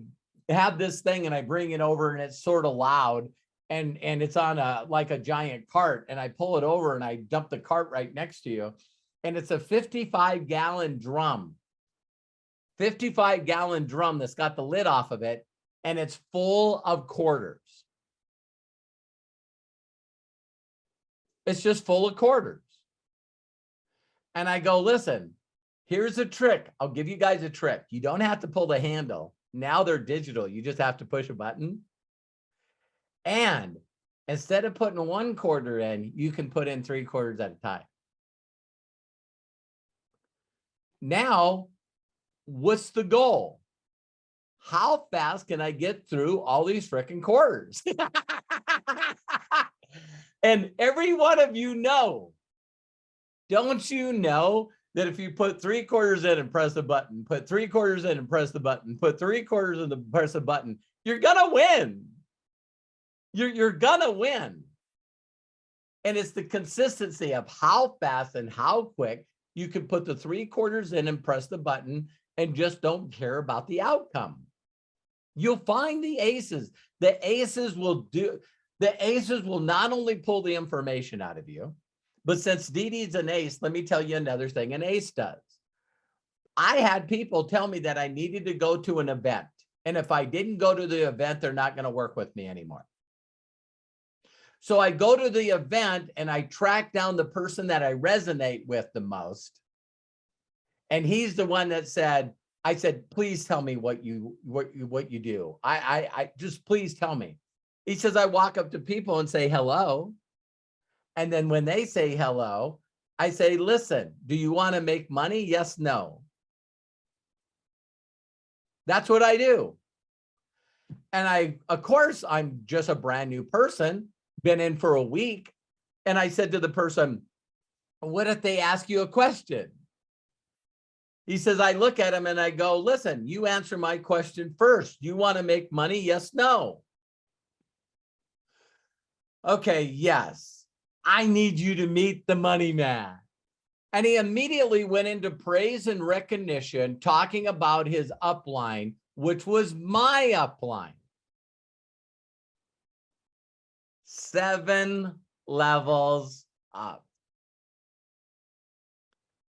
have this thing and I bring it over and it's sort of loud and it's on like a giant cart and I pull it over and I dump the cart right next to you. And it's a 55-gallon drum. 55-gallon drum that's got the lid off of it and it's full of quarters. It's just full of quarters. And I go, listen, here's a trick. I'll give you guys a trick. You don't have to pull the handle. Now they're digital. You just have to push a button. And instead of putting 1 quarter in, you can put in 3 quarters at a time. Now, what's the goal? How fast can I get through all these freaking quarters? And every one of you know, don't you know that if you put 3 quarters in and press the button, put 3 quarters in and press the button, put 3 quarters in and press the button, you're gonna win. You're gonna win. And it's the consistency of how fast and how quick you can put the 3 quarters in and press the button and just don't care about the outcome. You'll find the aces. The aces will not only pull the information out of you, but since Dee Dee's an ace, let me tell you another thing an ace does. I had people tell me that I needed to go to an event. And if I didn't go to the event, they're not going to work with me anymore. So I go to the event and I track down the person that I resonate with the most. And he's the one that said, I said, please tell me what you do. I just please tell me. He says, I walk up to people and say hello. And then when they say hello, I say, listen, do you want to make money? Yes, no. That's what I do. And of course, I'm just a brand new person been in for a week. And I said to the person, what if they ask you a question? He says, I look at him and I go, listen, you answer my question first. You want to make money? Yes, no. Okay, yes. I need you to meet the money man. And he immediately went into praise and recognition, talking about his upline, which was my upline. 7 levels up.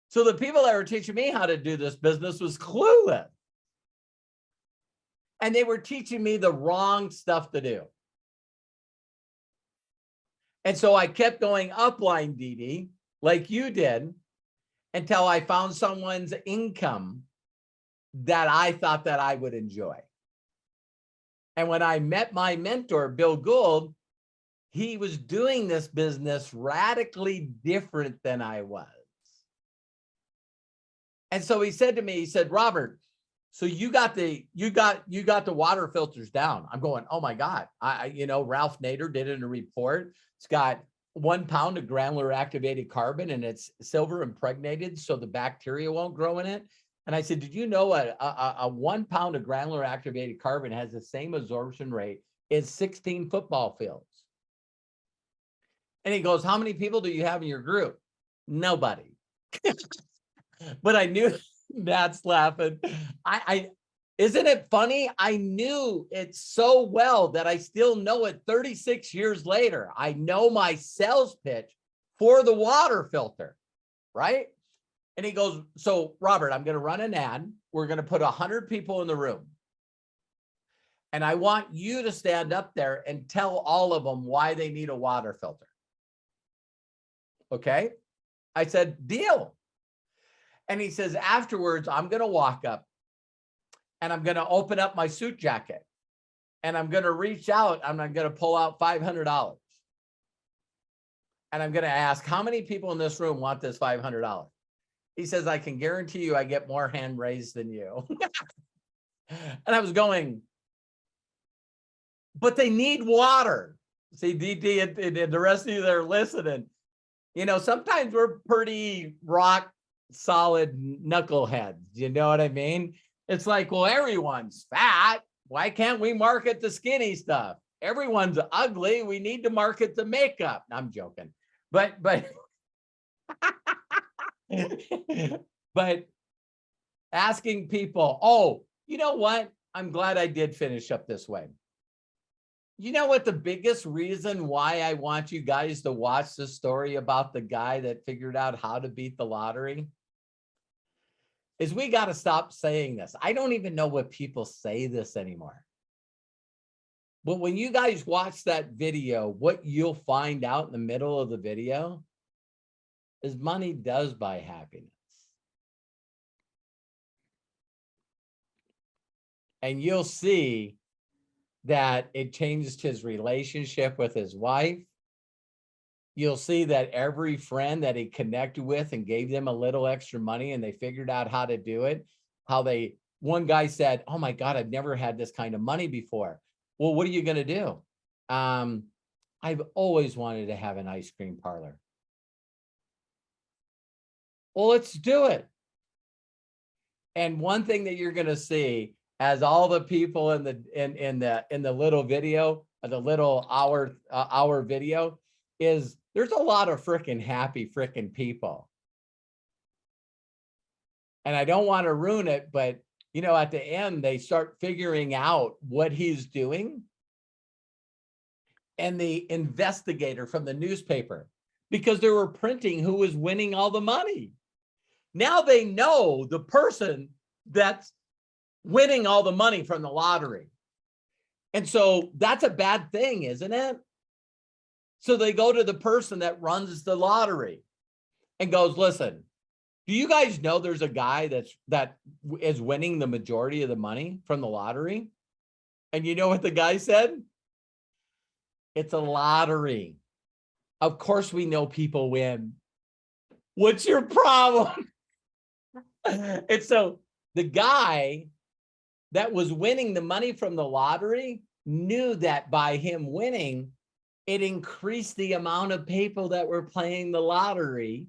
So the people that were teaching me how to do this business was clueless. And they were teaching me the wrong stuff to do. And so I kept going upline, Dee, like you did, until I found someone's income that I thought that I would enjoy. And when I met my mentor, Bill Gould, he was doing this business radically different than I was. And so he said to me, he said, Robert, so you got the water filters down. I'm going, oh my God. Ralph Nader did it in a report. It's got 1 pound of granular activated carbon and it's silver impregnated so the bacteria won't grow in it. And I said, did you know a 1 pound of granular activated carbon has the same absorption rate as 16 football fields? And he goes, how many people do you have in your group? Nobody. But I knew Matt's laughing. Isn't it funny? I knew it so well that I still know it 36 years later. I know my sales pitch for the water filter, right? And he goes, so Robert, I'm going to run an ad. We're going to put 100 people in the room. And I want you to stand up there and tell all of them why they need a water filter. Okay. I said, deal. And he says, afterwards, I'm going to walk up and I'm going to open up my suit jacket and I'm going to reach out and I'm going to pull out $500. And I'm going to ask, how many people in this room want this $500? He says, I can guarantee you I get more hand raised than you. And I was going, but they need water. See, DD and the rest of you that are listening, sometimes we're pretty rock solid knuckleheads. You know what I mean? It's like, well, everyone's fat. Why can't we market the skinny stuff? Everyone's ugly. We need to market the makeup. I'm joking. But but asking people, oh, you know what? I'm glad I did finish up this way. You know what the biggest reason why I want you guys to watch the story about the guy that figured out how to beat the lottery is we got to stop saying this. I don't even know what people say this anymore. But when you guys watch that video, what you'll find out in the middle of the video is money does buy happiness. And you'll see that it changed his relationship with his wife. You'll see that every friend that he connected with and gave them a little extra money and they figured out how to do it, one guy said, oh my God, I've never had this kind of money before. Well, what are you going to do? I've always wanted to have an ice cream parlor. Well, let's do it. And one thing that you're going to see as all the people in the little video, the little hour video, is there's a lot of freaking happy freaking people. And I don't want to ruin it, but at the end, they start figuring out what he's doing. And the investigator from the newspaper, because they were printing who was winning all the money. Now they know the person that's winning all the money from the lottery. And so that's a bad thing, isn't it? So they go to the person that runs the lottery and goes, listen, do you guys know there's a guy that is winning the majority of the money from the lottery? And you know what the guy said? It's a lottery. Of course we know people win. What's your problem? And so the guy that was winning the money from the lottery knew that by him winning, it increased the amount of people that were playing the lottery,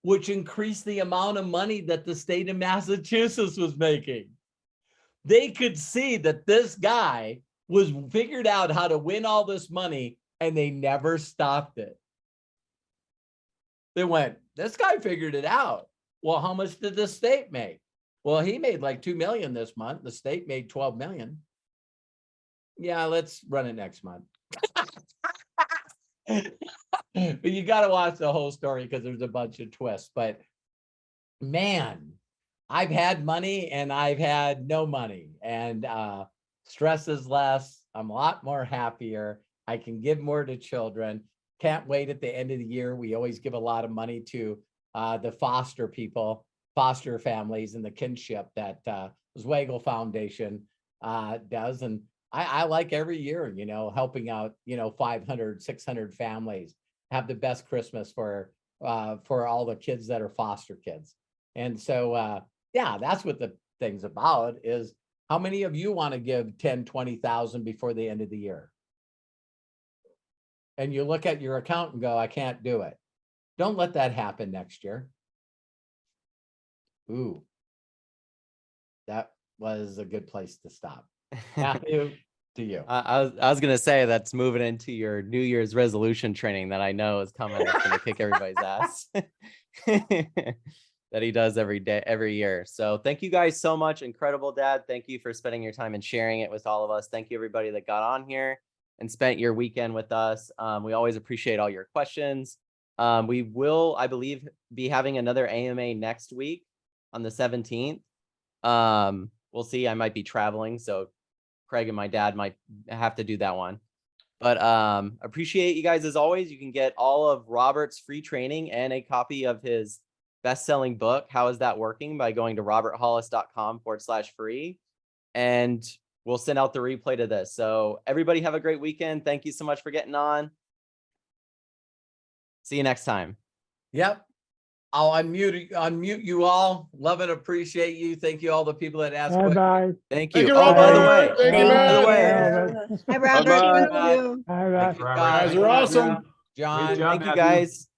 which increased the amount of money that the state of Massachusetts was making. They could see that this guy was figured out how to win all this money, and they never stopped it. They went, this guy figured it out. Well, how much did the state make? Well, he made like 2 million this month. The state made 12 million. Yeah, let's run it next month. But you got to watch the whole story because there's a bunch of twists. But man, I've had money and I've had no money, and stress is less. I'm a lot more happier. I can give more to children. Can't wait at the end of the year. We always give a lot of money to the foster people, foster families, and the kinship that Zweigel Foundation does. And I like every year, you know, helping out, you know, 500, 600 families have the best Christmas for all the kids that are foster kids. And so, yeah, that's what the thing's about, is how many of you want to give 10, 20,000 before the end of the year? And you look at your account and go, I can't do it. Don't let that happen next year. Ooh, that was a good place to stop. Matthew, to you. I was gonna say that's moving into your New Year's resolution training that I know is coming. That's gonna kick everybody's ass. That he does every year. So thank you guys so much. Incredible, Dad. Thank you for spending your time and sharing it with all of us. Thank you everybody that got on here and spent your weekend with us. We always appreciate all your questions. We will, I believe, be having another AMA next week on the 17th. We'll see. I might be traveling, so Craig and my dad might have to do that one. But appreciate you guys as always. You can get all of Robert's free training and a copy of his best-selling book, How Is That Working, by going to roberthollis.com/free. And we'll send out the replay to this. So everybody have a great weekend. Thank you so much for getting on. See you next time. Yep. I'll unmute you all. Love and appreciate you. Thank you all the people that asked. Bye-bye. Thank Thank you. you, Oh, by the way, Robert. Thank you, by the man. way, Bye-bye. Hi, Robert. Bye-bye. Bye-bye. God. guys are awesome. John. thank you guys.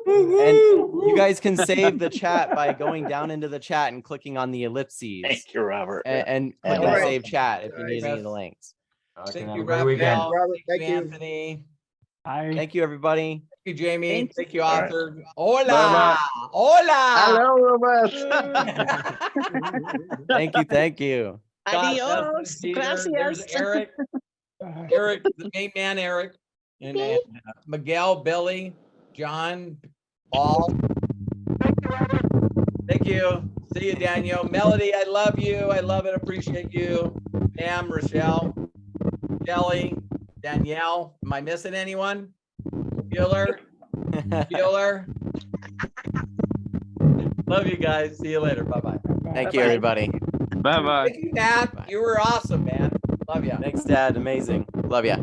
And you guys can save the chat by going down into the chat and clicking on the ellipses. Thank you, Robert. And clicking All right. save chat if you need any of the Chris. links. Thank you, Great weekend. Raphael. Robert, Thank thank you, you. Anthony. Bye. Thank you, everybody. Thank you, Jamie. Thank Thank you, All right. Arthur. Hola. Bye-bye. Hola. Hello, Robert. Thank you. God bless Adios. you, Peter. There's Gracias. Eric. Bye. Eric, the main man, Eric. And Miguel, Billy, John, Paul. Thank you. See you, Daniel. Melody, I love you. I love and appreciate you. Pam, Rochelle, Kelly, Danielle. Am I missing anyone? Bueller. Love you guys. See you later. Bye-bye. Thank you, everybody. Bye-bye. Thank you, Matt. You were awesome, man. Love you. Thanks, Dad. Amazing. Love ya.